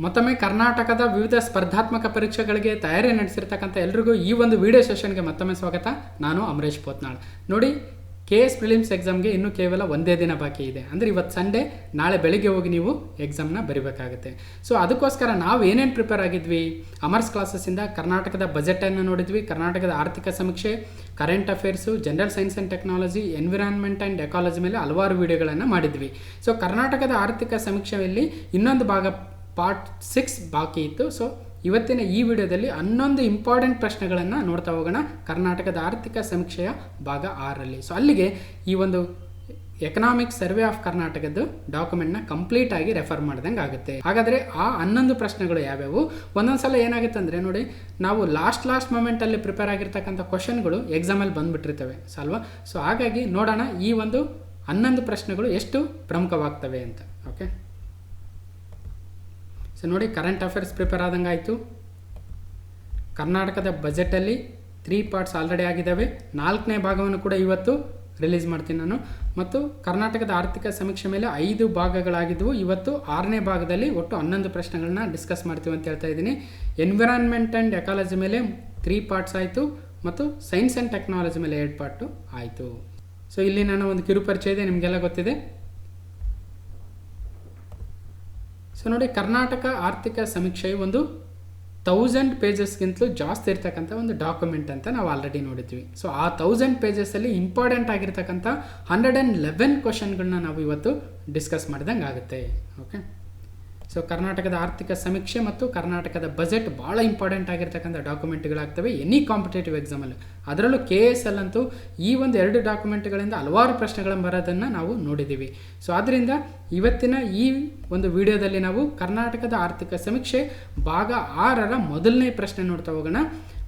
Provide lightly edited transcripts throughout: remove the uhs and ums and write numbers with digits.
ಮತ್ತೊಮ್ಮೆ ಕರ್ನಾಟಕದ ವಿವಿಧ ಸ್ಪರ್ಧಾತ್ಮಕ ಪರೀಕ್ಷೆಗಳಿಗೆ ತಯಾರಿ ನಡೆಸಿರ್ತಕ್ಕಂಥ ಎಲ್ರಿಗೂ ಈ ಒಂದು ವಿಡಿಯೋ ಸೆಷನ್ಗೆ ಮತ್ತೊಮ್ಮೆ ಸ್ವಾಗತ. ನಾನು ಅಮರೇಶ್ ಪೋತ್ನಾಳ್. ನೋಡಿ, KS ಪ್ರಿಲಿಮ್ಸ್ ಎಕ್ಸಾಮ್ಗೆ ಇನ್ನೂ ಕೇವಲ ಒಂದೇ ದಿನ ಬಾಕಿ ಇದೆ. ಅಂದರೆ ಇವತ್ತು ಸಂಡೇ, ನಾಳೆ ಬೆಳಿಗ್ಗೆ ಹೋಗಿ ನೀವು ಎಕ್ಸಾಮ್ನ ಬರಿಬೇಕಾಗುತ್ತೆ. ಸೊ ಅದಕ್ಕೋಸ್ಕರ ನಾವು ಏನೇನು ಪ್ರಿಪೇರ್ ಆಗಿದ್ವಿ, ಅಮರ್ಸ್ ಕ್ಲಾಸಸ್ಸಿಂದ ಕರ್ನಾಟಕದ ಬಜೆಟನ್ನು ನೋಡಿದ್ವಿ, ಕರ್ನಾಟಕದ ಆರ್ಥಿಕ ಸಮೀಕ್ಷೆ, current affairs, general science and technology, environment and ecology ಮೇಲೆ ಹಲವಾರು ವಿಡಿಯೋಗಳನ್ನು ಮಾಡಿದ್ವಿ. ಸೊ ಕರ್ನಾಟಕದ ಆರ್ಥಿಕ ಸಮೀಕ್ಷೆಯಲ್ಲಿ ಇನ್ನೊಂದು ಭಾಗ ಪಾರ್ಟ್ 6 ಬಾಕಿ ಇತ್ತು. ಸೊ ಇವತ್ತಿನ ಈ ವಿಡಿಯೋದಲ್ಲಿ 11 ಇಂಪಾರ್ಟೆಂಟ್ ಪ್ರಶ್ನೆಗಳನ್ನು ನೋಡ್ತಾ ಹೋಗೋಣ ಕರ್ನಾಟಕದ ಆರ್ಥಿಕ ಸಮೀಕ್ಷೆಯ ಭಾಗ 6ರಲ್ಲಿ. ಸೊ ಅಲ್ಲಿಗೆ ಈ ಒಂದು ಎಕನಾಮಿಕ್ ಸರ್ವೆ ಆಫ್ ಕರ್ನಾಟಕದ್ದು ಡಾಕ್ಯುಮೆಂಟ್ನ ಕಂಪ್ಲೀಟ್ ಆಗಿ ರೆಫರ್ ಮಾಡ್ದಂಗೆ ಆಗುತ್ತೆ. ಹಾಗಾದರೆ ಆ 11 ಪ್ರಶ್ನೆಗಳು ಯಾವ್ಯಾವು? ಒಂದೊಂದ್ಸಲ ಏನಾಗುತ್ತೆ ಅಂದರೆ ನೋಡಿ, ನಾವು ಲಾಸ್ಟ್ ಮೊಮೆಂಟಲ್ಲಿ ಪ್ರಿಪೇರ್ ಆಗಿರ್ತಕ್ಕಂಥ ಕ್ವಶನ್ಗಳು ಎಕ್ಸಾಮಲ್ಲಿ ಬಂದುಬಿಟ್ಟಿರ್ತವೆ ಅಲ್ವಾ. ಸೊ ಹಾಗಾಗಿ ನೋಡೋಣ ಈ ಒಂದು 11 ಪ್ರಶ್ನೆಗಳು ಎಷ್ಟು ಪ್ರಮುಖವಾಗ್ತವೆ ಅಂತ. ಓಕೆ, ಸೊ ನೋಡಿ, ಕರೆಂಟ್ ಅಫೇರ್ಸ್ ಪ್ರಿಪೇರ್ ಆದಂಗೆ ಆಯಿತು. ಕರ್ನಾಟಕದ ಬಜೆಟಲ್ಲಿ 3 ಪಾರ್ಟ್ಸ್ ಆಲ್ರೆಡಿ ಆಗಿದ್ದಾವೆ. 4ನೇ ಭಾಗವನ್ನು ಕೂಡ ಇವತ್ತು ರಿಲೀಸ್ ಮಾಡ್ತೀನಿ ನಾನು. ಮತ್ತು ಕರ್ನಾಟಕದ ಆರ್ಥಿಕ ಸಮೀಕ್ಷೆ ಮೇಲೆ 5 ಭಾಗಗಳಾಗಿದ್ದವು. ಇವತ್ತು 6ನೇ ಭಾಗದಲ್ಲಿ ಒಟ್ಟು 11 ಪ್ರಶ್ನೆಗಳನ್ನ ಡಿಸ್ಕಸ್ ಮಾಡ್ತೀವಿ ಅಂತ ಹೇಳ್ತಾ ಇದ್ದೀನಿ. ಎನ್ವಿರಾನ್ಮೆಂಟ್ ಆ್ಯಂಡ್ ಎಕಾಲಜಿ ಮೇಲೆ 3 ಪಾರ್ಟ್ಸ್ ಆಯಿತು ಮತ್ತು ಸೈನ್ಸ್ ಆ್ಯಂಡ್ ಟೆಕ್ನಾಲಜಿ ಮೇಲೆ 2 ಪಾರ್ಟು ಆಯಿತು. ಸೊ ಇಲ್ಲಿ ನಾನು ಒಂದು ಕಿರು ಪರಿಚಯ ಇದೆ, ನಿಮಗೆಲ್ಲ ಗೊತ್ತಿದೆ. ಸೊ ನೋಡಿ, ಕರ್ನಾಟಕ ಆರ್ಥಿಕ ಸಮೀಕ್ಷೆಯು ಒಂದು 1000 ಪೇಜಸ್ಗಿಂತಲೂ ಜಾಸ್ತಿ ಇರ್ತಕ್ಕಂಥ ಒಂದು ಡಾಕ್ಯುಮೆಂಟ್ ಅಂತ ನಾವು ಆಲ್ರೆಡಿ ನೋಡಿದ್ವಿ. ಸೊ ಆ 1000 ಪೇಜಸ್ಸಲ್ಲಿ ಇಂಪಾರ್ಟೆಂಟ್ ಆಗಿರ್ತಕ್ಕಂಥ 111 ಕ್ವಶನ್ಗಳನ್ನ ನಾವು ಇವತ್ತು ಡಿಸ್ಕಸ್ ಮಾಡಿದಂಗೆ ಆಗುತ್ತೆ. ಓಕೆ, ಸೊ ಕರ್ನಾಟಕದ ಆರ್ಥಿಕ ಸಮೀಕ್ಷೆ ಮತ್ತು ಕರ್ನಾಟಕದ ಬಜೆಟ್ ಭಾಳ ಇಂಪಾರ್ಟೆಂಟ್ ಆಗಿರ್ತಕ್ಕಂಥ ಡಾಕ್ಯುಮೆಂಟ್ಗಳಾಗ್ತವೆ ಎನಿ ಕಾಂಪಿಟೇಟಿವ್ ಎಕ್ಸಾಮಲ್ಲಿ. ಅದರಲ್ಲೂ KS ಅಲ್ಲಂತೂ ಈ ಒಂದು 2 ಡಾಕ್ಯುಮೆಂಟ್ಗಳಿಂದ ಹಲವಾರು ಪ್ರಶ್ನೆಗಳನ್ನು ಬರೋದನ್ನು ನಾವು ನೋಡಿದ್ದೀವಿ. ಸೊ ಆದ್ದರಿಂದ ಇವತ್ತಿನ ಈ ಒಂದು ವಿಡಿಯೋದಲ್ಲಿ ನಾವು ಕರ್ನಾಟಕದ ಆರ್ಥಿಕ ಸಮೀಕ್ಷೆ ಭಾಗ 6ರ ಮೊದಲನೇ ಪ್ರಶ್ನೆ ನೋಡ್ತಾ ಹೋಗೋಣ.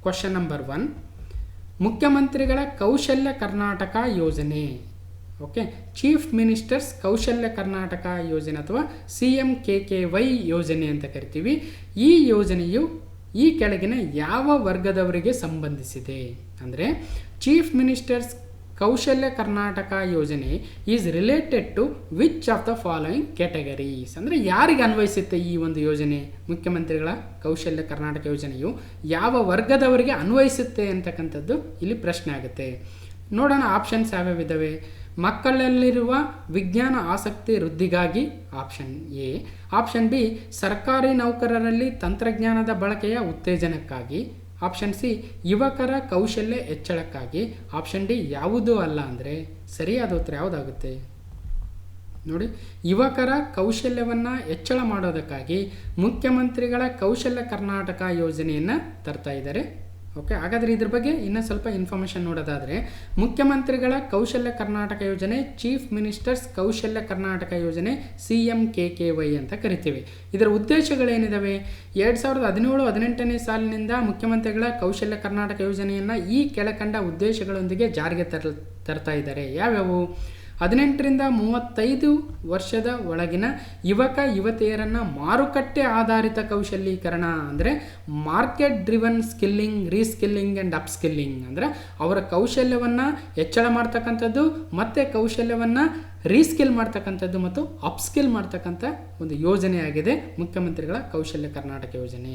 ಕ್ವಶನ್ ನಂಬರ್ 1, ಮುಖ್ಯಮಂತ್ರಿಗಳ ಕೌಶಲ್ಯ ಕರ್ನಾಟಕ ಯೋಜನೆ. ಓಕೆ, ಚೀಫ್ ಮಿನಿಸ್ಟರ್ಸ್ ಕೌಶಲ್ಯ ಕರ್ನಾಟಕ ಯೋಜನೆ ಅಥವಾ CMKKY ಯೋಜನೆ ಅಂತ ಕರಿತೀವಿ. ಈ ಯೋಜನೆಯು ಈ ಕೆಳಗಿನ ಯಾವ ವರ್ಗದವರಿಗೆ ಸಂಬಂಧಿಸಿದೆ? ಅಂದರೆ ಚೀಫ್ ಮಿನಿಸ್ಟರ್ಸ್ ಕೌಶಲ್ಯ ಕರ್ನಾಟಕ ಯೋಜನೆ is related to which of the following categories? ಅಂದರೆ ಯಾರಿಗೆ ಅನ್ವಯಿಸುತ್ತೆ ಈ ಒಂದು ಯೋಜನೆ? ಮುಖ್ಯಮಂತ್ರಿಗಳ ಕೌಶಲ್ಯ ಕರ್ನಾಟಕ ಯೋಜನೆಯು ಯಾವ ವರ್ಗದವರಿಗೆ ಅನ್ವಯಿಸುತ್ತೆ ಅಂತಕ್ಕಂಥದ್ದು ಇಲ್ಲಿ ಪ್ರಶ್ನೆ ಆಗುತ್ತೆ. ನೋಡೋಣ ಆಪ್ಷನ್ಸ್ ಯಾವ್ಯಾವಿದ್ದಾವೆ. ಮಕ್ಕಳಲ್ಲಿರುವ ವಿಜ್ಞಾನ ಆಸಕ್ತಿ ವೃದ್ಧಿಗಾಗಿ ಆಪ್ಷನ್ ಎ. ಆಪ್ಷನ್ ಬಿ, ಸರ್ಕಾರಿ ನೌಕರರಲ್ಲಿ ತಂತ್ರಜ್ಞಾನದ ಬಳಕೆಯ ಉತ್ತೇಜನಕ್ಕಾಗಿ. ಆಪ್ಷನ್ ಸಿ, ಯುವಕರ ಕೌಶಲ್ಯ ಹೆಚ್ಚಳಕ್ಕಾಗಿ. ಆಪ್ಷನ್ ಡಿ ಯಾವುದೂ ಅಲ್ಲ. ಅಂದರೆ ಸರಿಯಾದ ಉತ್ತರ ಯಾವುದಾಗುತ್ತೆ ನೋಡಿ? ಯುವಕರ ಕೌಶಲ್ಯವನ್ನು ಹೆಚ್ಚಳ ಮಾಡೋದಕ್ಕಾಗಿ ಮುಖ್ಯಮಂತ್ರಿಗಳ ಕೌಶಲ್ಯ ಕರ್ನಾಟಕ ಯೋಜನೆಯನ್ನು ತರ್ತಾ ಇದ್ದಾರೆ. ಓಕೆ, ಹಾಗಾದರೆ ಇದ್ರ ಬಗ್ಗೆ ಇನ್ನೂ ಸ್ವಲ್ಪ ಇನ್ಫಾರ್ಮೇಷನ್ ನೋಡೋದಾದರೆ, ಮುಖ್ಯಮಂತ್ರಿಗಳ ಕೌಶಲ್ಯ ಕರ್ನಾಟಕ ಯೋಜನೆ ಚೀಫ್ ಮಿನಿಸ್ಟರ್ಸ್ ಕೌಶಲ್ಯ ಕರ್ನಾಟಕ ಯೋಜನೆ CMKKY ಅಂತ ಕರಿತೀವಿ. ಇದರ ಉದ್ದೇಶಗಳೇನಿದ್ದಾವೆ? 2017-18ನೇ ಸಾಲಿನಿಂದ ಮುಖ್ಯಮಂತ್ರಿಗಳ ಕೌಶಲ್ಯ ಕರ್ನಾಟಕ ಯೋಜನೆಯನ್ನು ಈ ಕೆಳಕಂಡ ಉದ್ದೇಶಗಳೊಂದಿಗೆ ಜಾರಿಗೆ ತರ್ತಾ ಇದ್ದಾರೆ. ಯಾವ್ಯಾವು? 18ರಿಂದ 35 ವರ್ಷದ ಒಳಗಿನ ಯುವಕ ಯುವತಿಯರನ್ನು ಮಾರುಕಟ್ಟೆ ಆಧಾರಿತ ಕೌಶಲ್ಯೀಕರಣ, ಅಂದರೆ market driven skilling, ರೀಸ್ಕಿಲ್ಲಿಂಗ್ and upskilling, ಅಂದರೆ ಅವರ ಕೌಶಲ್ಯವನ್ನು ಹೆಚ್ಚಳ ಮಾಡ್ತಕ್ಕಂಥದ್ದು ಮತ್ತು ಕೌಶಲ್ಯವನ್ನು ರೀಸ್ಕಿಲ್ ಮಾಡ್ತಕ್ಕಂಥದ್ದು ಮತ್ತು ಅಪ್ಸ್ಕಿಲ್ ಮಾಡ್ತಕ್ಕಂಥ ಒಂದು ಯೋಜನೆಯಾಗಿದೆ ಮುಖ್ಯಮಂತ್ರಿಗಳ ಕೌಶಲ್ಯ ಕರ್ನಾಟಕ ಯೋಜನೆ.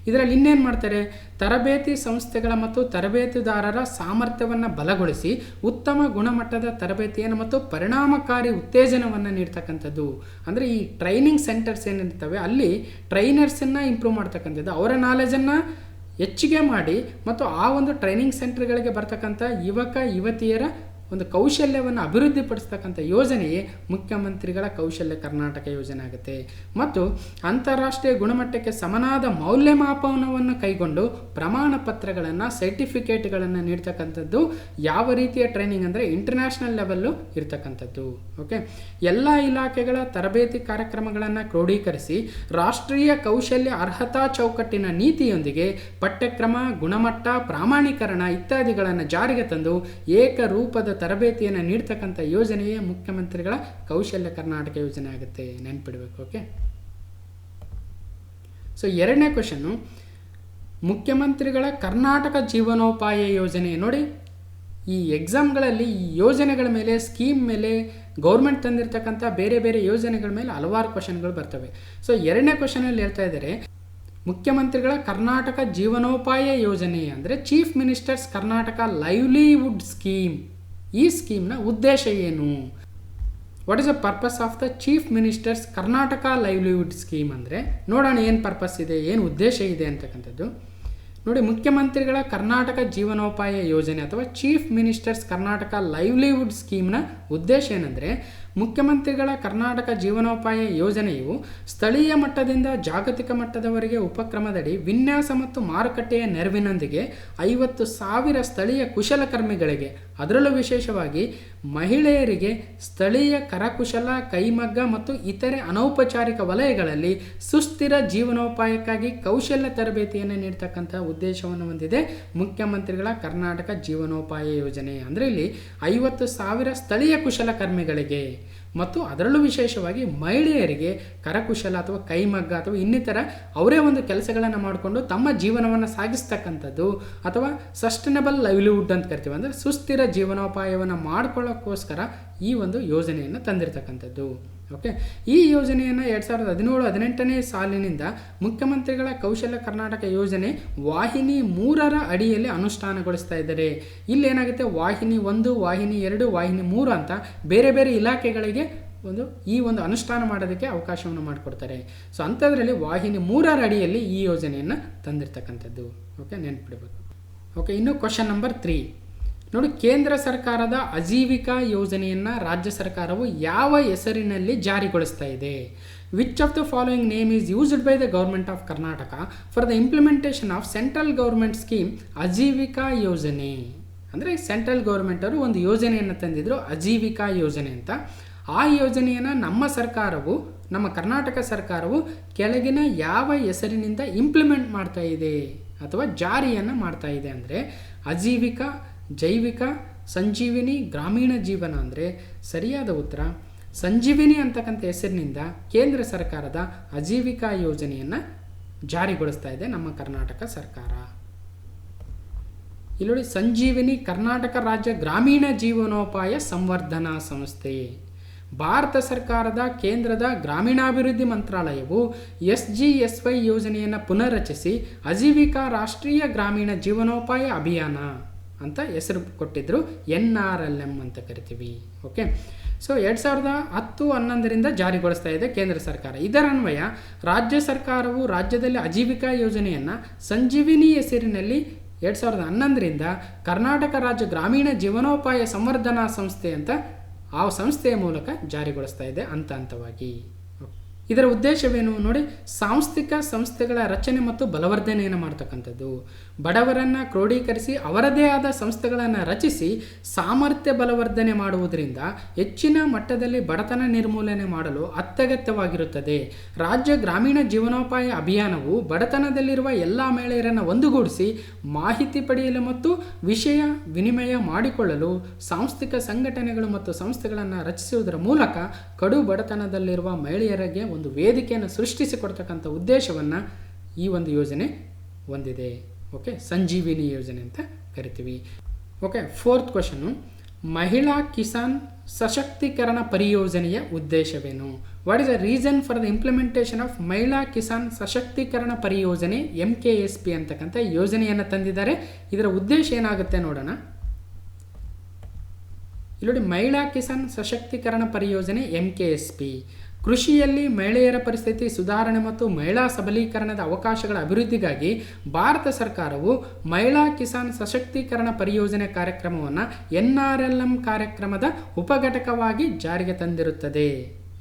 ಇದರಲ್ಲಿ ಇನ್ನೇನು ಮಾಡ್ತಾರೆ? ತರಬೇತಿ ಸಂಸ್ಥೆಗಳ ಮತ್ತು ತರಬೇತುದಾರರ ಸಾಮರ್ಥ್ಯವನ್ನು ಬಲಗೊಳಿಸಿ ಉತ್ತಮ ಗುಣಮಟ್ಟದ ತರಬೇತಿಯನ್ನು ಮತ್ತು ಪರಿಣಾಮಕಾರಿ ಉತ್ತೇಜನವನ್ನು ನೀಡ್ತಕ್ಕಂಥದ್ದು. ಅಂದರೆ ಈ ಟ್ರೈನಿಂಗ್ ಸೆಂಟರ್ಸ್ ಏನಿರ್ತವೆ ಅಲ್ಲಿ ಟ್ರೈನರ್ಸನ್ನು ಇಂಪ್ರೂವ್ ಮಾಡ್ತಕ್ಕಂಥದ್ದು, ಅವರ ನಾಲೆಜನ್ನು ಹೆಚ್ಚಿಗೆ ಮಾಡಿ ಮತ್ತು ಆ ಒಂದು ಟ್ರೈನಿಂಗ್ ಸೆಂಟರ್ಗಳಿಗೆ ಬರ್ತಕ್ಕಂಥ ಯುವಕ ಯುವತಿಯರ ಒಂದು ಕೌಶಲ್ಯವನ್ನು ಅಭಿವೃದ್ಧಿಪಡಿಸ್ತಕ್ಕಂಥ ಯೋಜನೆಯೇ ಮುಖ್ಯಮಂತ್ರಿಗಳ ಕೌಶಲ್ಯ ಕರ್ನಾಟಕ ಯೋಜನೆ ಆಗುತ್ತೆ. ಮತ್ತು ಅಂತಾರಾಷ್ಟ್ರೀಯ ಗುಣಮಟ್ಟಕ್ಕೆ ಸಮನಾದ ಮೌಲ್ಯಮಾಪನವನ್ನು ಕೈಗೊಂಡು ಪ್ರಮಾಣ ಪತ್ರಗಳನ್ನು, ಸರ್ಟಿಫಿಕೇಟ್ಗಳನ್ನು ನೀಡ್ತಕ್ಕಂಥದ್ದು ಯಾವ ರೀತಿಯ ಟ್ರೈನಿಂಗ್ ಅಂದರೆ ಇಂಟರ್ನ್ಯಾಷನಲ್ ಲೆವೆಲ್ಲು ಇರ್ತಕ್ಕಂಥದ್ದು. ಓಕೆ, ಎಲ್ಲ ಇಲಾಖೆಗಳ ತರಬೇತಿ ಕಾರ್ಯಕ್ರಮಗಳನ್ನು ಕ್ರೋಢೀಕರಿಸಿ ರಾಷ್ಟ್ರೀಯ ಕೌಶಲ್ಯ ಅರ್ಹತಾ ಚೌಕಟ್ಟಿನ ನೀತಿಯೊಂದಿಗೆ ಪಠ್ಯಕ್ರಮ, ಗುಣಮಟ್ಟ, ಪ್ರಾಮಾಣೀಕರಣ ಇತ್ಯಾದಿಗಳನ್ನು ಜಾರಿಗೆ ತಂದು ಏಕರೂಪದ ತರಬೇತಿಯನ್ನು ನೀಡ್ತಕ್ಕಂಥ ಯೋಜನೆಯೇ ಮುಖ್ಯಮಂತ್ರಿಗಳ ಕೌಶಲ್ಯ ಕರ್ನಾಟಕ ಯೋಜನೆ ಆಗುತ್ತೆ. ನೆನ್ಪಿಡಬೇಕು. ಓಕೆ, ಸೊ 2ನೇ ಕ್ವಶನ್ನು, ಮುಖ್ಯಮಂತ್ರಿಗಳ ಕರ್ನಾಟಕ ಜೀವನೋಪಾಯ ಯೋಜನೆ. ನೋಡಿ, ಈ ಎಕ್ಸಾಮ್ಗಳಲ್ಲಿ ಈ ಯೋಜನೆಗಳ ಮೇಲೆ, ಸ್ಕೀಮ್ ಮೇಲೆ, ಗೌರ್ಮೆಂಟ್ ತಂದಿರತಕ್ಕಂಥ ಬೇರೆ ಬೇರೆ ಯೋಜನೆಗಳ ಮೇಲೆ ಹಲವಾರು ಕ್ವಶನ್ಗಳು ಬರ್ತವೆ. ಸೊ 2ನೇ ಕ್ವಶನಲ್ಲಿ ಹೇಳ್ತಾ ಇದ್ದಾರೆ, ಮುಖ್ಯಮಂತ್ರಿಗಳ ಕರ್ನಾಟಕ ಜೀವನೋಪಾಯ ಯೋಜನೆ ಅಂದರೆ chief ministers Karnataka livelihood scheme. ಈ ಸ್ಕೀಮ್ನ ಉದ್ದೇಶ ಏನು? What is the purpose of the chief ministers Karnataka livelihood scheme ಅಂದರೆ ನೋಡೋಣ ಏನು ಪರ್ಪಸ್ ಇದೆ, ಏನು ಉದ್ದೇಶ ಇದೆ ಅಂತಕ್ಕಂಥದ್ದು. ನೋಡಿ, ಮುಖ್ಯಮಂತ್ರಿಗಳ ಕರ್ನಾಟಕ ಜೀವನೋಪಾಯ ಯೋಜನೆ ಅಥವಾ ಚೀಫ್ ಮಿನಿಸ್ಟರ್ಸ್ ಕರ್ನಾಟಕ ಲೈವ್ಲಿಹುಡ್ ಸ್ಕೀಮ್ನ ಉದ್ದೇಶ ಏನಂದರೆ, ಮುಖ್ಯಮಂತ್ರಿಗಳ ಕರ್ನಾಟಕ ಜೀವನೋಪಾಯ ಯೋಜನೆಯು ಸ್ಥಳೀಯ ಮಟ್ಟದಿಂದ ಜಾಗತಿಕ ಮಟ್ಟದವರೆಗೆ ಉಪಕ್ರಮದಡಿ ವಿನ್ಯಾಸ ಮತ್ತು ಮಾರುಕಟ್ಟೆಯ ನೆರವಿನೊಂದಿಗೆ 50,000 ಸ್ಥಳೀಯ ಕುಶಲಕರ್ಮಿಗಳಿಗೆ, ಅದರಲ್ಲೂ ವಿಶೇಷವಾಗಿ ಮಹಿಳೆಯರಿಗೆ ಸ್ಥಳೀಯ ಕರಕುಶಲ, ಕೈಮಗ್ಗ ಮತ್ತು ಇತರೆ ಅನೌಪಚಾರಿಕ ವಲಯಗಳಲ್ಲಿ ಸುಸ್ಥಿರ ಜೀವನೋಪಾಯಕ್ಕಾಗಿ ಕೌಶಲ್ಯ ತರಬೇತಿಯನ್ನು ನೀಡ್ತಕ್ಕಂಥ ಉದ್ದೇಶವನ್ನು ಹೊಂದಿದೆ ಮುಖ್ಯಮಂತ್ರಿಗಳ ಕರ್ನಾಟಕ ಜೀವನೋಪಾಯ ಯೋಜನೆ. ಅಂದರೆ ಇಲ್ಲಿ 50,000 ಸ್ಥಳೀಯ ಕುಶಲಕರ್ಮಿಗಳಿಗೆ ಮತ್ತು ಅದರಲ್ಲೂ ವಿಶೇಷವಾಗಿ ಮಹಿಳೆಯರಿಗೆ ಕರಕುಶಲ ಅಥವಾ ಕೈಮಗ್ಗ ಅಥವಾ ಇನ್ನಿತರ ಅವರೇ ಒಂದು ಕೆಲಸಗಳನ್ನು ಮಾಡಿಕೊಂಡು ತಮ್ಮ ಜೀವನವನ್ನು ಸಾಗಿಸ್ತಕ್ಕಂಥದ್ದು ಅಥವಾ ಸಸ್ಟೈನಬಲ್ ಲೈವ್ಲಿಹುಡ್ ಅಂತ ಕರಿತೀವಿ, ಅಂದರೆ ಸುಸ್ಥಿರ ಜೀವನೋಪಾಯವನ್ನು ಮಾಡ್ಕೊಳ್ಳೋಕ್ಕೋಸ್ಕರ ಈ ಒಂದು ಯೋಜನೆಯನ್ನು ತಂದಿರತಕ್ಕಂಥದ್ದು. ಓಕೆ, ಈ ಯೋಜನೆಯನ್ನು 2017-18ನೇ ಸಾಲಿನಿಂದ ಮುಖ್ಯಮಂತ್ರಿಗಳ ಕೌಶಲ್ಯ ಕರ್ನಾಟಕ ಯೋಜನೆ ವಾಹಿನಿ 3ರ ಅಡಿಯಲ್ಲಿ ಅನುಷ್ಠಾನಗೊಳಿಸ್ತಾ ಇದ್ದಾರೆ. ಇಲ್ಲೇನಾಗುತ್ತೆ, ವಾಹಿನಿ 1, ವಾಹಿನಿ 2, ವಾಹಿನಿ 3 ಅಂತ ಬೇರೆ ಬೇರೆ ಇಲಾಖೆಗಳಿಗೆ ಈ ಒಂದು ಅನುಷ್ಠಾನ ಮಾಡೋದಕ್ಕೆ ಅವಕಾಶವನ್ನು ಮಾಡಿಕೊಡ್ತಾರೆ. ಸೊ ಅಂಥದ್ರಲ್ಲಿ ವಾಹಿನಿ 3ರ ಅಡಿಯಲ್ಲಿ ಈ ಯೋಜನೆಯನ್ನು ತಂದಿರತಕ್ಕಂಥದ್ದು. ಓಕೆ, ನೆನ್ಪಿಡಬೇಕು. ಓಕೆ, ಇನ್ನು ಕ್ವಶನ್ ನಂಬರ್ 3 ನೋಡಿ, ಕೇಂದ್ರ ಸರ್ಕಾರದ ಆಜೀವಿಕಾ ಯೋಜನೆಯನ್ನು ರಾಜ್ಯ ಸರ್ಕಾರವು ಯಾವ ಹೆಸರಿನಲ್ಲಿ ಜಾರಿಗೊಳಿಸ್ತಾ ಇದೆ? Which of the following name is used by the government of Karnataka for the implementation of central government scheme Aajeevika ಯೋಜನೆ? ಅಂದರೆ ಸೆಂಟ್ರಲ್ ಗೌರ್ಮೆಂಟ್ ಅವರು ಒಂದು ಯೋಜನೆಯನ್ನು ತಂದಿದ್ರು, ಆಜೀವಿಕಾ ಯೋಜನೆ ಅಂತ. ಆ ಯೋಜನೆಯನ್ನು ನಮ್ಮ ಕರ್ನಾಟಕ ಸರ್ಕಾರವು ಕೆಳಗಿನ ಯಾವ ಹೆಸರಿನಿಂದ ಇಂಪ್ಲಿಮೆಂಟ್ ಮಾಡ್ತಾ ಇದೆ ಅಥವಾ ಜಾರಿಯನ್ನು ಮಾಡ್ತಾ ಇದೆ ಅಂದರೆ ಆಜೀವಿಕಾ, ಜೈವಿಕ, ಸಂಜೀವಿನಿ, ಗ್ರಾಮೀಣ ಜೀವನ. ಅಂದರೆ ಸರಿಯಾದ ಉತ್ತರ ಸಂಜೀವಿನಿ ಅಂತಕ್ಕಂಥ ಹೆಸರಿನಿಂದ ಕೇಂದ್ರ ಸರ್ಕಾರದ ಆಜೀವಿಕಾ ಯೋಜನೆಯನ್ನು ಜಾರಿಗೊಳಿಸ್ತಾ ಇದೆ ನಮ್ಮ ಕರ್ನಾಟಕ ಸರ್ಕಾರ. ಇಲ್ಲಿ ನೋಡಿ, ಸಂಜೀವಿನಿ ಕರ್ನಾಟಕ ರಾಜ್ಯ ಗ್ರಾಮೀಣ ಜೀವನೋಪಾಯ ಸಂವರ್ಧನಾ ಸಂಸ್ಥೆ. ಭಾರತ ಸರ್ಕಾರದ ಕೇಂದ್ರದ ಗ್ರಾಮೀಣಾಭಿವೃದ್ಧಿ ಮಂತ್ರಾಲಯವು SGSY ಯೋಜನೆಯನ್ನು ಪುನರ್ರಚಿಸಿ ಆಜೀವಿಕಾ ರಾಷ್ಟ್ರೀಯ ಗ್ರಾಮೀಣ ಜೀವನೋಪಾಯ ಅಭಿಯಾನ ಅಂತ ಹೆಸರು ಕೊಟ್ಟಿದ್ರು, NRLM ಅಂತ ಕರಿತೀವಿ. ಓಕೆ, ಸೊ 2010-11ರಿಂದ ಜಾರಿಗೊಳಿಸ್ತಾ ಇದೆ ಕೇಂದ್ರ ಸರ್ಕಾರ. ಇದರನ್ವಯ ರಾಜ್ಯ ಸರ್ಕಾರವು ರಾಜ್ಯದಲ್ಲಿ ಆಜೀವಿಕಾ ಯೋಜನೆಯನ್ನು ಸಂಜೀವಿನಿ ಹೆಸರಿನಲ್ಲಿ 2011ರಿಂದ ಕರ್ನಾಟಕ ರಾಜ್ಯ ಗ್ರಾಮೀಣ ಜೀವನೋಪಾಯ ಸಂವರ್ಧನಾ ಸಂಸ್ಥೆ ಅಂತ ಆ ಸಂಸ್ಥೆಯ ಮೂಲಕ ಜಾರಿಗೊಳಿಸ್ತಾ ಇದೆ ಹಂತವಾಗಿ. ಇದರ ಉದ್ದೇಶವೇನು ನೋಡಿ, ಸಾಂಸ್ಥಿಕ ಸಂಸ್ಥೆಗಳ ರಚನೆ ಮತ್ತು ಬಲವರ್ಧನೆಯನ್ನು ಮಾಡ್ತಕ್ಕಂಥದ್ದು. ಬಡವರನ್ನು ಕ್ರೋಢೀಕರಿಸಿ ಅವರದೇ ಆದ ಸಂಸ್ಥೆಗಳನ್ನು ರಚಿಸಿ ಸಾಮರ್ಥ್ಯ ಬಲವರ್ಧನೆ ಮಾಡುವುದರಿಂದ ಹೆಚ್ಚಿನ ಮಟ್ಟದಲ್ಲಿ ಬಡತನ ನಿರ್ಮೂಲನೆ ಮಾಡಲು ಅತ್ಯಗತ್ಯವಾಗಿರುತ್ತದೆ. ರಾಜ್ಯ ಗ್ರಾಮೀಣ ಜೀವನೋಪಾಯ ಅಭಿಯಾನವು ಬಡತನದಲ್ಲಿರುವ ಎಲ್ಲ ಮಹಿಳೆಯರನ್ನು ಒಂದುಗೂಡಿಸಿ ಮಾಹಿತಿ ಪಡೆಯಲು ಮತ್ತು ವಿಷಯ ವಿನಿಮಯ ಮಾಡಿಕೊಳ್ಳಲು ಸಾಂಸ್ಥಿಕ ಸಂಘಟನೆಗಳು ಮತ್ತು ಸಂಸ್ಥೆಗಳನ್ನು ರಚಿಸುವುದರ ಮೂಲಕ ಕಡು ಬಡತನದಲ್ಲಿರುವ ಮಹಿಳೆಯರಿಗೆ ಒಂದು ವೇದಿಕೆಯನ್ನು ಸೃಷ್ಟಿಸಿಕೊಡ್ತಕ್ಕಂಥ ಉದ್ದೇಶವನ್ನು ಈ ಒಂದು ಯೋಜನೆ ಹೊಂದಿದೆ. ಓಕೆ, ಸಂಜೀವಿನಿ ಯೋಜನೆ ಅಂತ ಕರಿತೀವಿ. ಓಕೆ, 4th ಕ್ವಶನು, ಮಹಿಳಾ ಕಿಸಾನ್ ಸಶಕ್ತೀಕರಣ ಪರಿಯೋಜನೆಯ ಉದ್ದೇಶವೇನು? What is the reason for the implementation of ಮಹಿಳಾ ಕಿಸಾನ್ ಸಶಕ್ತೀಕರಣ ಪರಿಯೋಜನೆ MKSP ಅಂತಕ್ಕಂಥ ಯೋಜನೆಯನ್ನು ತಂದಿದ್ದಾರೆ. ಇದರ ಉದ್ದೇಶ ಏನಾಗುತ್ತೆ ನೋಡೋಣ. ಇಲ್ಲಿ ನೋಡಿ, ಮಹಿಳಾ ಕಿಸಾನ್ ಸಶಕ್ತೀಕರಣ ಪರಿಯೋಜನೆ MKSP ಕೃಷಿಯಲ್ಲಿ ಮಹಿಳೆಯರ ಪರಿಸ್ಥಿತಿ ಸುಧಾರಣೆ ಮತ್ತು ಮಹಿಳಾ ಸಬಲೀಕರಣದ ಅವಕಾಶಗಳ ಅಭಿವೃದ್ಧಿಗಾಗಿ ಭಾರತ ಸರ್ಕಾರವು ಮಹಿಳಾ ಕಿಸಾನ್ ಸಶಕ್ತೀಕರಣ ಪರಿಯೋಜನೆ ಕಾರ್ಯಕ್ರಮವನ್ನು NRLM ಕಾರ್ಯಕ್ರಮದ ಉಪಘಟಕವಾಗಿ ಜಾರಿಗೆ ತಂದಿರುತ್ತದೆ.